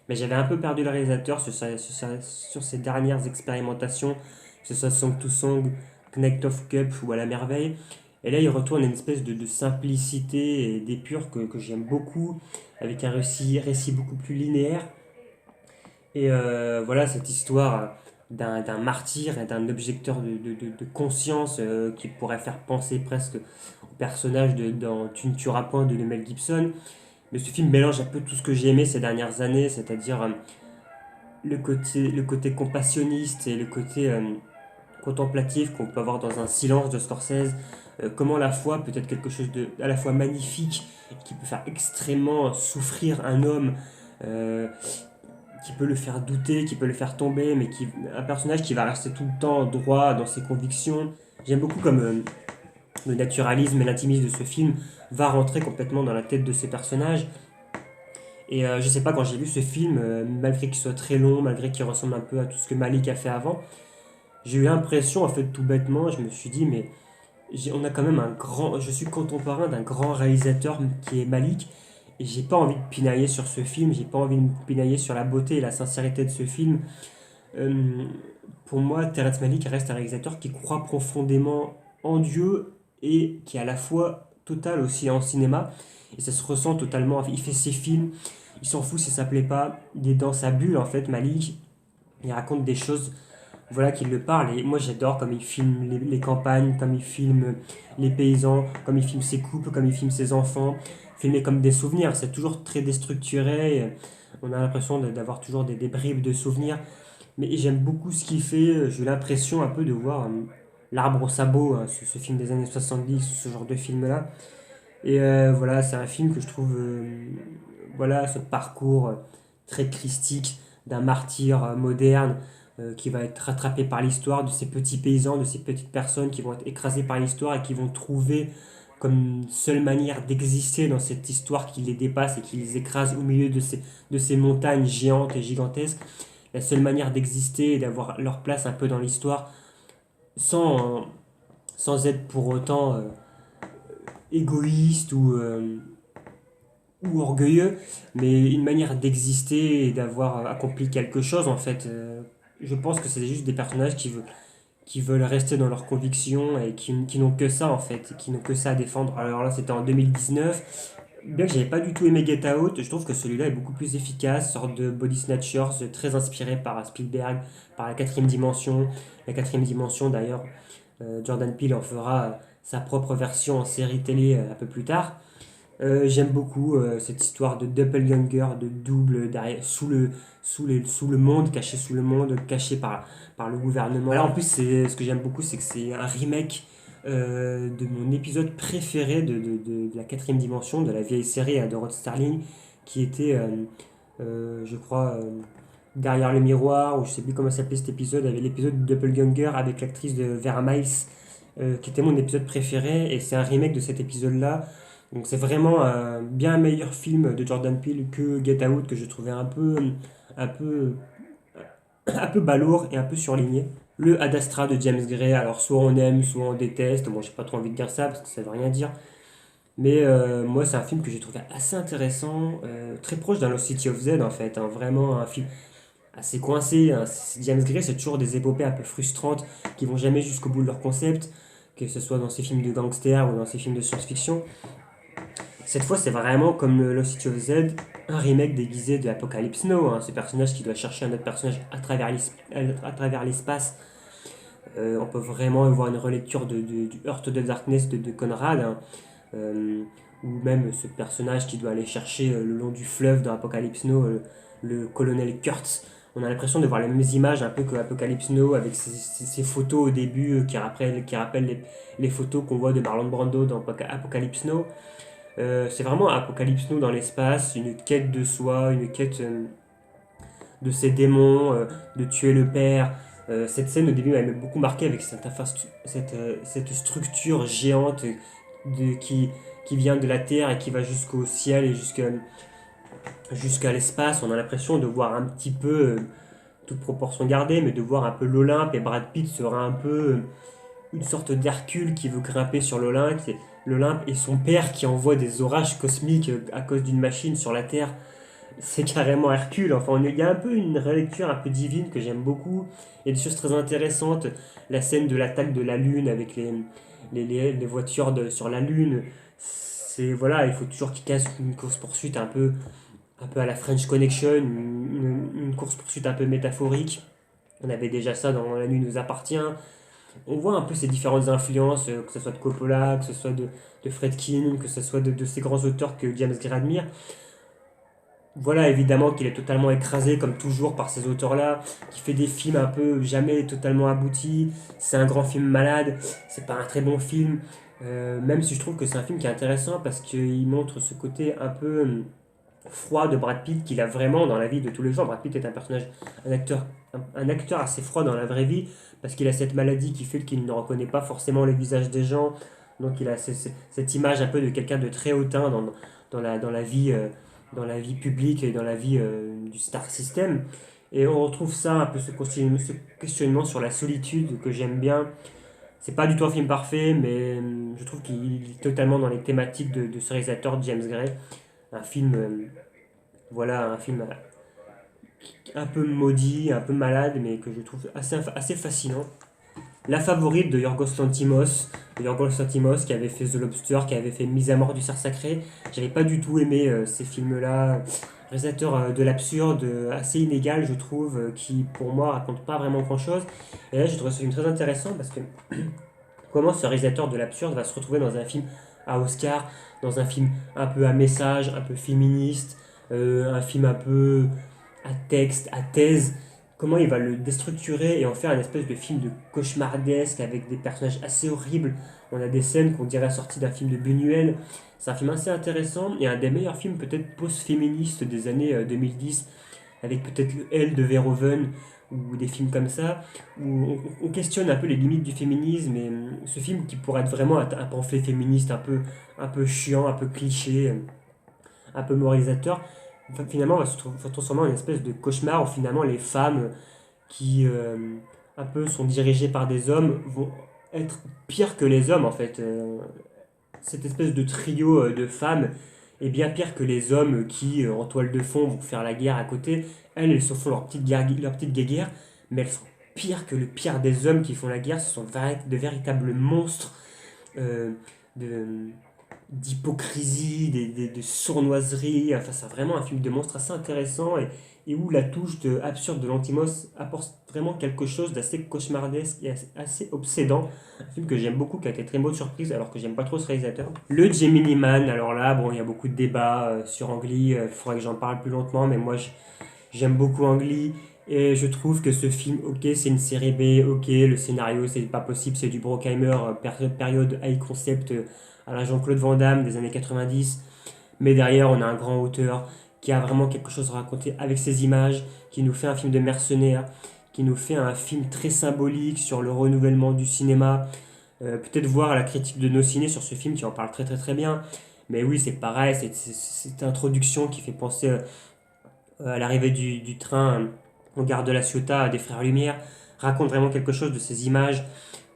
A: Mais j'avais un peu perdu le réalisateur sur ses dernières expérimentations, que ce soit Song to Song, Knight of Cup ou À la merveille. Et là il retourne à une espèce de simplicité et d'épure que j'aime beaucoup, avec un récit beaucoup plus linéaire. Et voilà, cette histoire d'un martyr et d'un objecteur de conscience qui pourrait faire penser presque au personnage dans Tu ne tueras point de Mel Gibson. Mais ce film mélange un peu tout ce que j'ai aimé ces dernières années, c'est-à-dire le côté compassionniste et le côté contemplatif qu'on peut avoir dans un silence de Scorsese. Comment la foi peut être quelque chose de à la fois magnifique, qui peut faire extrêmement souffrir un homme. euh, qui peut le faire douter, qui peut le faire tomber, mais un personnage qui va rester tout le temps droit dans ses convictions. J'aime beaucoup comme le naturalisme et l'intimisme de ce film va rentrer complètement dans la tête de ces personnages. Et je sais pas, quand j'ai vu ce film, malgré qu'il soit très long, malgré qu'il ressemble un peu à tout ce que Malik a fait avant, j'ai eu l'impression, en fait, tout bêtement, je me suis dit, mais on a quand même je suis contemporain d'un grand réalisateur qui est Malik, et j'ai pas envie de pinailler sur ce film, j'ai pas envie de pinailler sur la beauté et la sincérité de ce film. Euh, pour moi, Terrence Malick reste un réalisateur qui croit profondément en Dieu et qui est à la fois total aussi en cinéma. Et ça se ressent totalement. Il fait ses films, il s'en fout si ça plaît pas. Il est dans sa bulle en fait, Malick. Il raconte des choses voilà, qui le parlent. Et moi j'adore comme il filme les campagnes, comme il filme les paysans, comme il filme ses couples, comme il filme ses enfants. Filmé comme des souvenirs. C'est toujours très déstructuré. On a l'impression d'avoir toujours des bribes de souvenirs. Mais j'aime beaucoup ce qu'il fait. J'ai l'impression un peu de voir L'Arbre au sabot, hein, ce film des années 70, ce genre de film-là. Et voilà, c'est un film que je trouve, voilà, ce parcours très christique d'un martyr moderne qui va être rattrapé par l'histoire, de ces petits paysans, de ces petites personnes qui vont être écrasées par l'histoire et qui vont trouver comme seule manière d'exister dans cette histoire qui les dépasse et qui les écrase au milieu de ces montagnes géantes et gigantesques. La seule manière d'exister et d'avoir leur place un peu dans l'histoire sans, sans être pour autant égoïste ou orgueilleux, mais une manière d'exister et d'avoir accompli quelque chose en fait. Je pense que c'est juste des personnages qui veulent rester dans leurs convictions et qui n'ont que ça en fait, qui n'ont que ça à défendre. Alors là c'était en 2019. Bien que j'avais pas du tout aimé Get Out, je trouve que celui-là est beaucoup plus efficace, sorte de body snatchers, très inspiré par Spielberg, par la quatrième dimension. La quatrième dimension d'ailleurs, Jordan Peele en fera sa propre version en série télé un peu plus tard. J'aime beaucoup cette histoire de doppelganger, de double derrière, sous le monde, caché sous le monde, caché par le gouvernement. Alors en plus, ce que j'aime beaucoup, c'est que c'est un remake de mon épisode préféré de la quatrième dimension, de la vieille série de Rod Sterling, qui était, je crois, Derrière le miroir, ou je sais plus comment s'appelait cet épisode, avec l'épisode de Doppelganger avec l'actrice de Vera Miles, qui était mon épisode préféré, et c'est un remake de cet épisode-là. Donc c'est vraiment un bien meilleur film de Jordan Peele que Get Out, que je trouvais un peu, un peu balourd et un peu surligné. Le Ad Astra de James Gray, alors soit on aime, soit on déteste. Moi j'ai pas trop envie de dire ça parce que ça veut rien dire. Mais moi, c'est un film que j'ai trouvé assez intéressant, très proche d'un Lost City of Z en fait, hein, vraiment un film assez coincé, hein. James Gray, c'est toujours des épopées un peu frustrantes qui vont jamais jusqu'au bout de leur concept, que ce soit dans ses films de gangsters ou dans ses films de science-fiction. Cette fois, c'est vraiment comme le Lost City of Z, un remake déguisé de Apocalypse Now, hein, ce personnage qui doit chercher un autre personnage à travers l'espace. On peut vraiment voir une relecture du Heart of the Darkness de Conrad, hein, euh, ou même ce personnage qui doit aller chercher le long du fleuve dans Apocalypse Now, le colonel Kurtz. On a l'impression de voir les mêmes images un peu que Apocalypse Now avec ces photos au début qui rappellent les photos qu'on voit de Marlon Brando dans Apocalypse Now. C'est vraiment Apocalypse Now dans l'espace, une quête de soi, une quête de ses démons, de tuer le père. Cette scène au début m'avait beaucoup marqué avec cette structure géante qui vient de la Terre et qui va jusqu'au ciel et jusqu'à l'espace. On a l'impression de voir un petit peu, toute proportion gardée, mais de voir un peu l'Olympe, et Brad Pitt sera un peu une sorte d'Hercule qui veut grimper sur l'Olympe et son père qui envoie des orages cosmiques à cause d'une machine sur la Terre. C'est carrément Hercule. Enfin, il y a un peu une relecture un peu divine que j'aime beaucoup. Il y a des choses très intéressantes. La scène de l'attaque de la Lune avec les voitures sur la Lune. C'est, voilà, il faut toujours qu'ils cassent une course-poursuite un peu à la French Connection, une course-poursuite un peu métaphorique. On avait déjà ça dans La Nuit nous appartient. On voit un peu ces différentes influences, que ce soit de Coppola, que ce soit de Friedkin, que ce soit de ces grands auteurs que James Gray admire. Voilà, évidemment qu'il est totalement écrasé, comme toujours, par ces auteurs-là, qui fait des films un peu jamais totalement aboutis. C'est un grand film malade, c'est pas un très bon film. Même si je trouve que c'est un film qui est intéressant parce qu'il montre ce côté un peu froid de Brad Pitt qu'il a vraiment dans la vie de tous les jours. Brad Pitt est un personnage, un acteur assez froid dans la vraie vie parce qu'il a cette maladie qui fait qu'il ne reconnaît pas forcément les visages des gens. Donc il a cette image un peu de quelqu'un de très hautain dans la vie publique et dans la vie du star system. Et on retrouve ça, un peu ce questionnement sur la solitude que j'aime bien. C'est pas du tout un film parfait, mais je trouve qu'il est totalement dans les thématiques de ce réalisateur James Gray. Un film, voilà, un film un peu maudit, un peu malade, mais que je trouve assez fascinant. La favorite de Yorgos Lanthimos qui avait fait The Lobster, qui avait fait Mise à mort du cerf sacré. J'avais pas du tout aimé ces films-là. Réalisateur de l'absurde, assez inégal, je trouve, qui pour moi raconte pas vraiment grand-chose. Et là, j'ai trouvé ce film très intéressant parce que comment ce réalisateur de l'absurde va se retrouver dans un film à Oscar, dans un film un peu à message, un peu féministe, un film un peu à texte, à thèse. Comment il va le déstructurer et en faire une espèce de film de cauchemardesque avec des personnages assez horribles. On a des scènes qu'on dirait sorties d'un film de Buñuel. C'est un film assez intéressant et un des meilleurs films peut-être post-féministes des années 2010, avec peut-être le L de Verhoeven ou des films comme ça, où on questionne un peu les limites du féminisme et ce film qui pourrait être vraiment un pamphlet féministe un peu chiant, un peu cliché, un peu moralisateur, finalement va transformer en une espèce de cauchemar où finalement les femmes qui un peu sont dirigées par des hommes vont être pires que les hommes en fait. Cette espèce de trio de femmes est bien pire que les hommes qui, en toile de fond, vont faire la guerre à côté. Elles se font leur petite guéguerre, mais elles sont pires que le pire des hommes qui font la guerre. Ce sont de véritables monstres euh, de, d'hypocrisie, de sournoiserie. Enfin, c'est vraiment un film de monstre assez intéressant et où la touche absurde de Lantimos apporte vraiment quelque chose d'assez cauchemardesque et assez obsédant. Un film que j'aime beaucoup, qui a été très bonne surprise, alors que j'aime pas trop ce réalisateur. Le Gemini Man, alors là, bon, il y a beaucoup de débats sur Ang Lee, il faudrait que j'en parle plus lentement, mais moi j'aime beaucoup Ang Lee. Et je trouve que ce film, ok, c'est une série B, ok, le scénario, c'est pas possible, c'est du Brockheimer, période high concept à la Jean-Claude Van Damme des années 90. Mais derrière, on a un grand auteur qui a vraiment quelque chose à raconter avec ses images, qui nous fait un film de mercenaires, qui nous fait un film très symbolique sur le renouvellement du cinéma. Peut-être voir la critique de nos ciné sur ce film qui en parle très très très bien. Mais oui, c'est pareil, cette introduction qui fait penser à l'arrivée du train en gare de la Ciotat des Frères Lumière, raconte vraiment quelque chose de ces images.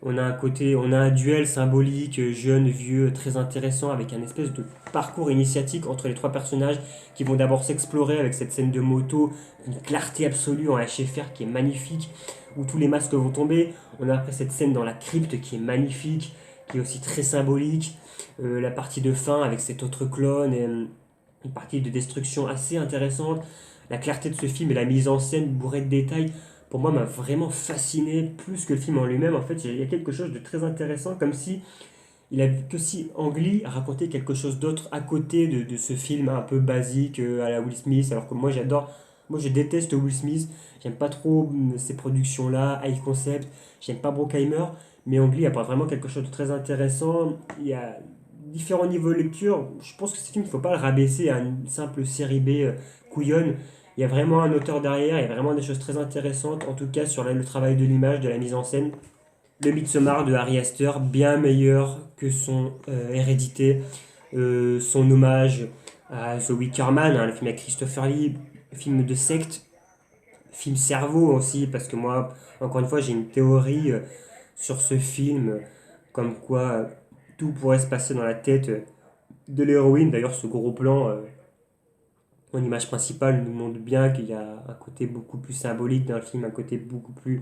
A: On a un duel symbolique, jeune, vieux, très intéressant, avec un espèce de parcours initiatique entre les trois personnages qui vont d'abord s'explorer avec cette scène de moto, une clarté absolue en HFR qui est magnifique, où tous les masques vont tomber. On a après cette scène dans la crypte qui est magnifique, qui est aussi très symbolique. La partie de fin avec cet autre clone, et, une partie de destruction assez intéressante. La clarté de ce film et la mise en scène bourrée de détails pour moi, m'a vraiment fasciné plus que le film en lui-même. En fait, il y a quelque chose de très intéressant, comme si que si Ang Lee racontait quelque chose d'autre à côté de ce film un peu basique à la Will Smith, alors que moi je déteste Will Smith, j'aime pas trop ces productions-là, high concept, j'aime pas Brockheimer, mais Ang Lee apporte vraiment quelque chose de très intéressant. Il y a différents niveaux de lecture. Je pense que ce film, il ne faut pas le rabaisser à une simple série B couillonne. Il y a vraiment un auteur derrière, il y a vraiment des choses très intéressantes, en tout cas sur le travail de l'image, de la mise en scène. Le Midsommar de Ari Aster, bien meilleur que son Hérédité, son hommage à The Wicker Man, hein, le film avec Christopher Lee, film de secte, film cerveau aussi, parce que moi, encore une fois, j'ai une théorie sur ce film, comme quoi tout pourrait se passer dans la tête de l'héroïne. D'ailleurs, ce gros plan en image principale nous montre bien qu'il y a un côté beaucoup plus symbolique dans le film, un côté beaucoup plus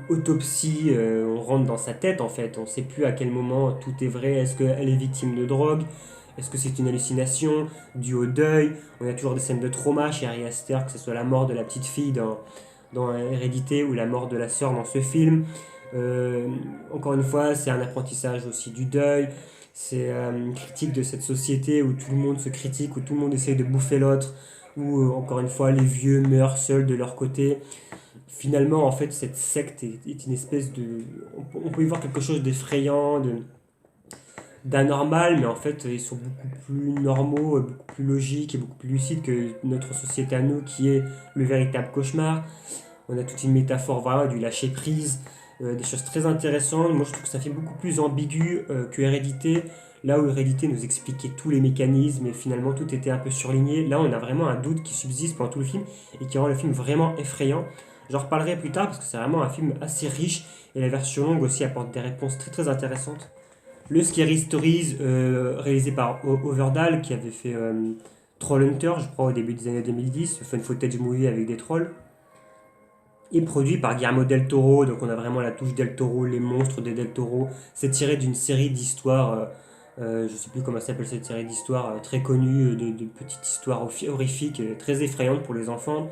A: autopsie. On rentre dans sa tête en fait, on ne sait plus à quel moment tout est vrai. Est-ce qu'elle est victime de drogue? Est-ce que c'est une hallucination due au deuil? On a toujours des scènes de trauma chez Ari Aster, que ce soit la mort de la petite fille dans Hérédité ou la mort de la sœur dans ce film. Euh, Encore une fois, c'est un apprentissage aussi du deuil. C'est une critique de cette société où tout le monde se critique, où tout le monde essaye de bouffer l'autre, où encore une fois les vieux meurent seuls de leur côté. Finalement, en fait, cette secte est une espèce de... On peut y voir quelque chose d'effrayant, d'anormal, mais en fait, ils sont beaucoup plus normaux, beaucoup plus logiques et beaucoup plus lucides que notre société à nous, qui est le véritable cauchemar. On a toute une métaphore voilà, du lâcher prise, des choses très intéressantes. Moi, je trouve que ça fait beaucoup plus ambigu que Hérédité. Là où Hérédité nous expliquait tous les mécanismes et finalement tout était un peu surligné, là on a vraiment un doute qui subsiste pendant tout le film et qui rend le film vraiment effrayant. J'en reparlerai plus tard parce que c'est vraiment un film assez riche et la version longue aussi apporte des réponses très très intéressantes. Le Scary Stories, réalisé par Overdal, qui avait fait Trollhunter, je crois, au début des années 2010, fun footage movie avec des trolls, et produit par Guillermo del Toro, donc on a vraiment la touche del Toro, les monstres de del Toro. C'est tiré d'une série d'histoires, je ne sais plus comment s'appelle cette série d'histoires, très connue, de petites histoires horrifiques, très effrayantes pour les enfants.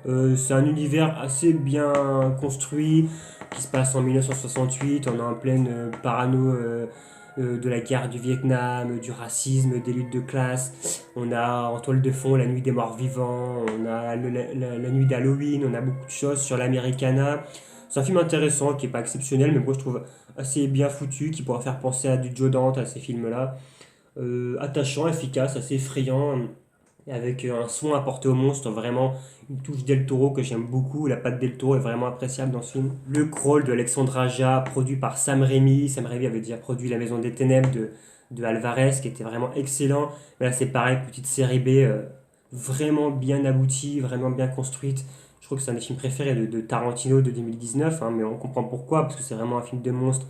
A: C'est un univers assez bien construit qui se passe en 1968. On est en pleine parano de la guerre du Vietnam, du racisme, des luttes de classe. On a en toile de fond la nuit des morts vivants, on a la nuit d'Halloween, on a beaucoup de choses sur l'Americana. C'est un film intéressant qui n'est pas exceptionnel, mais moi je trouve assez bien foutu, qui pourra faire penser à du Joe Dante, à ces films-là. Attachant, efficace, assez effrayant, et avec un soin apporté au monstre, vraiment une touche Del Toro que j'aime beaucoup. La patte Del Toro est vraiment appréciable dans ce film. Le Crawl de Alexandre Aja, produit par Sam Raimi. Sam Raimi avait déjà produit La Maison des Ténèbres de Alvarez, qui était vraiment excellent. Mais là, c'est pareil, petite série B, vraiment bien aboutie, vraiment bien construite. Je trouve que c'est un des films préférés de Tarantino de 2019, hein, mais on comprend pourquoi, parce que c'est vraiment un film de monstre,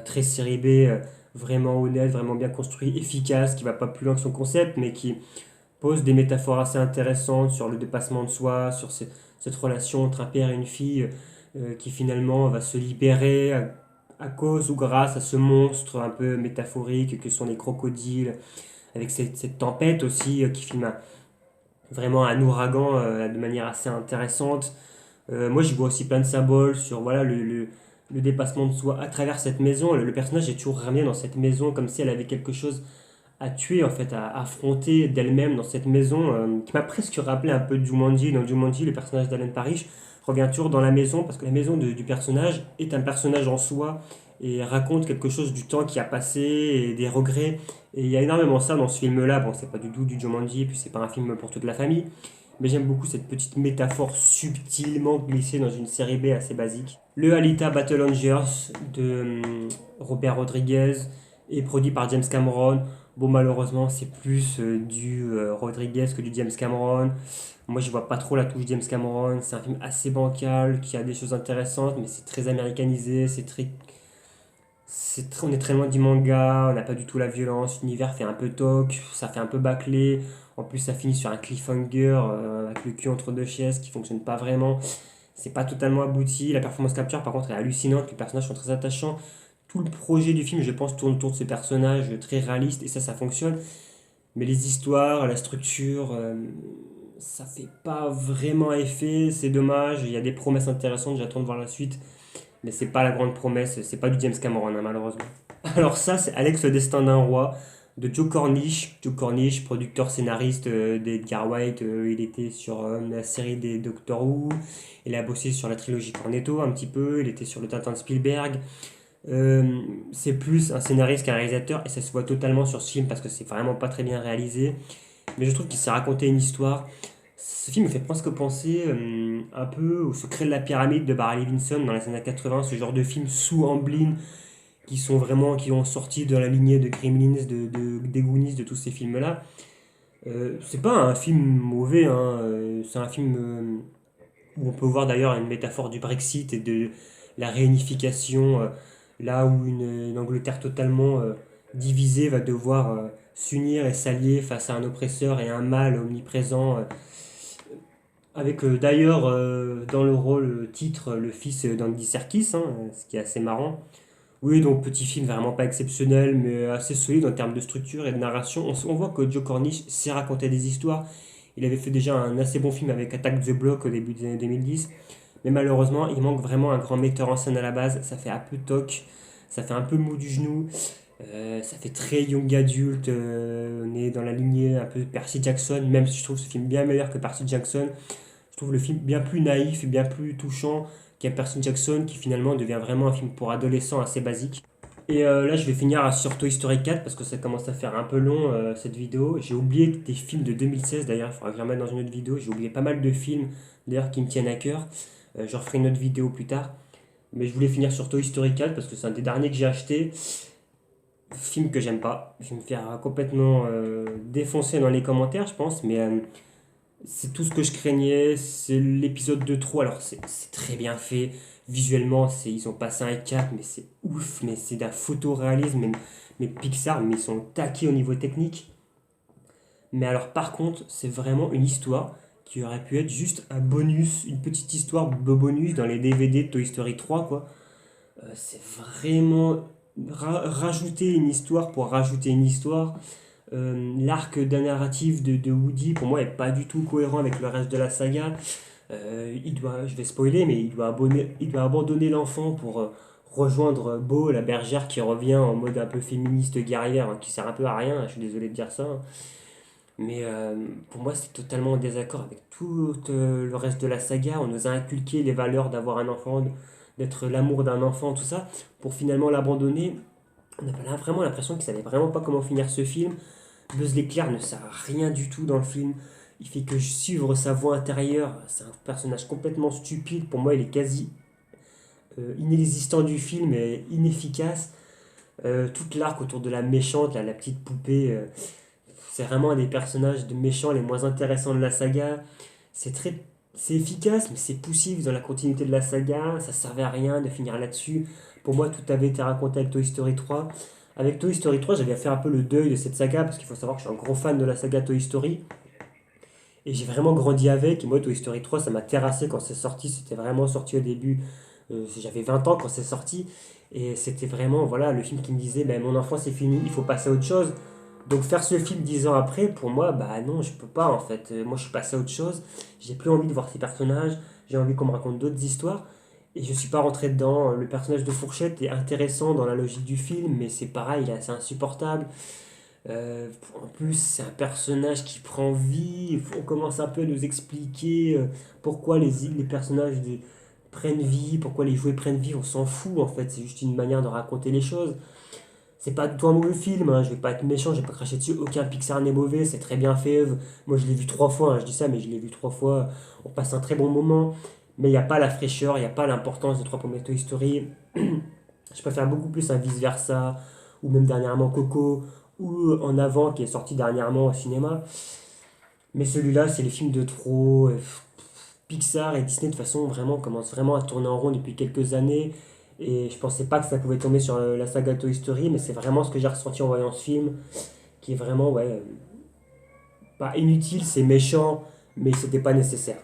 A: très série B, vraiment honnête, vraiment bien construit, efficace, qui va pas plus loin que son concept, mais qui pose des métaphores assez intéressantes sur le dépassement de soi, sur cette relation entre un père et une fille qui finalement va se libérer à cause ou grâce à ce monstre un peu métaphorique que sont les crocodiles, avec cette tempête aussi qui filme vraiment un ouragan de manière assez intéressante. Moi, j'y vois aussi plein de symboles sur voilà, le dépassement de soi à travers cette maison. Le personnage est toujours ramené dans cette maison comme si elle avait quelque chose à tuer, en fait, à affronter d'elle-même dans cette maison, qui m'a presque rappelé un peu Jumanji. Dans Jumanji, le personnage d'Alan Parrish revient toujours dans la maison parce que la maison du personnage est un personnage en soi et raconte quelque chose du temps qui a passé et des regrets. Et il y a énormément ça dans ce film-là. Bon, c'est pas du tout du Jumanji, puis c'est pas un film pour toute la famille, mais j'aime beaucoup cette petite métaphore subtilement glissée dans une série B assez basique. Le Alita Battle Angels de Robert Rodriguez est produit par James Cameron. Bon, malheureusement, c'est plus du Rodriguez que du James Cameron. Moi, je vois pas trop la touche James Cameron. C'est un film assez bancal, qui a des choses intéressantes, mais c'est très américanisé, on est très loin du manga, on n'a pas du tout la violence, l'univers fait un peu toc, ça fait un peu bâclé. En plus, ça finit sur un cliffhanger avec le cul entre deux chaises qui fonctionne pas vraiment. C'est pas totalement abouti. La performance capture, par contre, est hallucinante. Les personnages sont très attachants. Tout le projet du film, je pense, tourne autour de ces personnages très réalistes et ça fonctionne. Mais les histoires, la structure, ça fait pas vraiment effet. C'est dommage. Il y a des promesses intéressantes, j'attends de voir la suite. Mais c'est pas la grande promesse, c'est pas du James Cameron, hein, malheureusement. Alors, ça, c'est Alex le destin d'un roi de Joe Cornish. Joe Cornish, producteur scénariste d'Edgar Wright. Il était sur la série des Doctor Who. Il a bossé sur la trilogie Cornetto un petit peu. Il était sur le Tintin de Spielberg. C'est plus un scénariste qu'un réalisateur et ça se voit totalement sur ce film parce que c'est vraiment pas très bien réalisé. Mais je trouve qu'il s'est raconté une histoire. Ce film me fait presque penser un peu au Secret de la pyramide de Barry Levinson dans les années 80, ce genre de films sous Amblin qui ont sorti de la lignée de Gremlins, des Goonies, de tous ces films-là. C'est pas un film mauvais, hein, c'est un film où on peut voir d'ailleurs une métaphore du Brexit et de la réunification, là où une Angleterre totalement divisée va devoir s'unir et s'allier face à un oppresseur et un mal omniprésent, avec d'ailleurs dans le rôle titre le fils d'Andy Serkis, hein, ce qui est assez marrant. Oui, donc petit film vraiment pas exceptionnel, mais assez solide en termes de structure et de narration. On voit que Joe Cornish sait raconter des histoires. Il avait fait déjà un assez bon film avec Attack the Block au début des années 2010. Mais malheureusement, il manque vraiment un grand metteur en scène à la base. Ça fait un peu toc, ça fait un peu mou du genou. Ça fait très young adulte. On est dans la lignée un peu de Percy Jackson, même si je trouve ce film bien meilleur que Percy Jackson. Je trouve le film bien plus naïf et bien plus touchant qu'un Percy Jackson qui finalement devient vraiment un film pour adolescents assez basique. Et là, je vais finir sur Toy Story 4 parce que ça commence à faire un peu long cette vidéo. J'ai oublié des films de 2016 d'ailleurs, il faudra que je les remette dans une autre vidéo. J'ai oublié pas mal de films d'ailleurs qui me tiennent à cœur. Je referai une autre vidéo plus tard. Mais je voulais finir sur Toy Story 4 parce que c'est un des derniers que j'ai acheté. Film que j'aime pas. Je vais me faire complètement défoncer dans les commentaires, je pense. Mais c'est tout ce que je craignais. C'est l'épisode de trop. Alors, c'est très bien fait. Visuellement, ils ont passé un cap, mais c'est ouf. Mais c'est d'un photoréalisme. Mais Pixar, mais ils sont taqués au niveau technique. Mais alors, par contre, c'est vraiment une histoire qui aurait pu être juste un bonus, une petite histoire de bonus dans les DVD de Toy Story 3, quoi. C'est vraiment rajouter une histoire pour rajouter une histoire. L'arc d'un narratif de Woody, pour moi, est pas du tout cohérent avec le reste de la saga. Je vais spoiler, mais il doit abandonner l'enfant pour rejoindre Bo, la bergère qui revient en mode un peu féministe guerrière, hein, qui sert un peu à rien, je suis désolé de dire ça, hein. Mais pour moi, c'est totalement en désaccord avec tout le reste de la saga. On nous a inculqué les valeurs d'avoir un enfant, d'être l'amour d'un enfant, tout ça, pour finalement l'abandonner. On a vraiment l'impression qu'il savait vraiment pas comment finir ce film. Buzz l'éclair ne sert à rien du tout dans le film. Il fait que suivre sa voix intérieure. C'est un personnage complètement stupide. Pour moi, il est quasi inexistant du film et inefficace. Toute l'arc autour de la méchante, là, la petite poupée, c'est vraiment un des personnages de méchants les moins intéressants de la saga. C'est très, c'est efficace, mais c'est poussif dans la continuité de la saga. Ça servait à rien de finir là-dessus. Pour moi, tout avait été raconté avec Toy Story 3. Avec Toy Story 3, j'avais fait un peu le deuil de cette saga parce qu'il faut savoir que je suis un gros fan de la saga Toy Story. Et j'ai vraiment grandi avec. Et moi, Toy Story 3, ça m'a terrassé quand c'est sorti. C'était vraiment sorti au début. J'avais 20 ans quand c'est sorti. Et c'était vraiment voilà, le film qui me disait ben, mon enfant, c'est fini, il faut passer à autre chose. Donc faire ce film 10 ans après, pour moi, bah non, je peux pas en fait. Moi, je suis passé à autre chose. J'ai plus envie de voir ces personnages. J'ai envie qu'on me raconte d'autres histoires. Et je suis pas rentré dedans. Le personnage de Fourchette est intéressant dans la logique du film, mais c'est pareil, il est assez insupportable. En plus, c'est un personnage qui prend vie. On commence un peu à nous expliquer pourquoi les personnages prennent vie, pourquoi les jouets prennent vie. On s'en fout en fait. C'est juste une manière de raconter les choses. C'est pas du tout un mauvais film, hein. Je vais pas être méchant, je vais pas cracher dessus. Aucun Pixar n'est mauvais, c'est très bien fait. Moi, je l'ai vu 3 fois, hein, je dis ça, mais je l'ai vu 3 fois. On passe un très bon moment. Mais il n'y a pas la fraîcheur, il n'y a pas l'importance des trois premiers Toy Story. Je préfère beaucoup plus un vice-versa, ou même dernièrement Coco, ou En Avant qui est sorti dernièrement au cinéma. Mais celui-là, c'est les films de trop. Pixar et Disney de toute façon vraiment commencent vraiment à tourner en rond depuis quelques années. Et je pensais pas que ça pouvait tomber sur la saga Toy Story, mais c'est vraiment ce que j'ai ressenti en voyant ce film, qui est vraiment, ouais, pas inutile, c'est méchant, mais c'était pas nécessaire.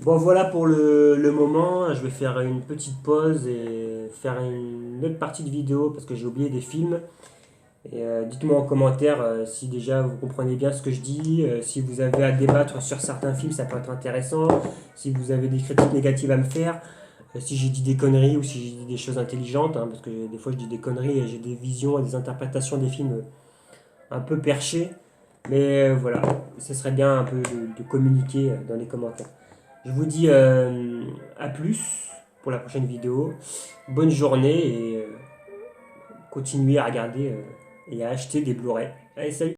A: Bon, voilà pour le moment. Je vais faire une petite pause et faire une autre partie de vidéo parce que j'ai oublié des films. Et dites-moi en commentaire si déjà vous comprenez bien ce que je dis, si vous avez à débattre sur certains films, ça peut être intéressant, si vous avez des critiques négatives à me faire, si j'ai dit des conneries ou si j'ai dit des choses intelligentes, hein, parce que des fois je dis des conneries et j'ai des visions et des interprétations des films un peu perchées. Mais voilà, ce serait bien un peu de communiquer dans les commentaires. Je vous dis à plus pour la prochaine vidéo. Bonne journée et continuez à regarder et à acheter des Blu-ray. Allez, salut!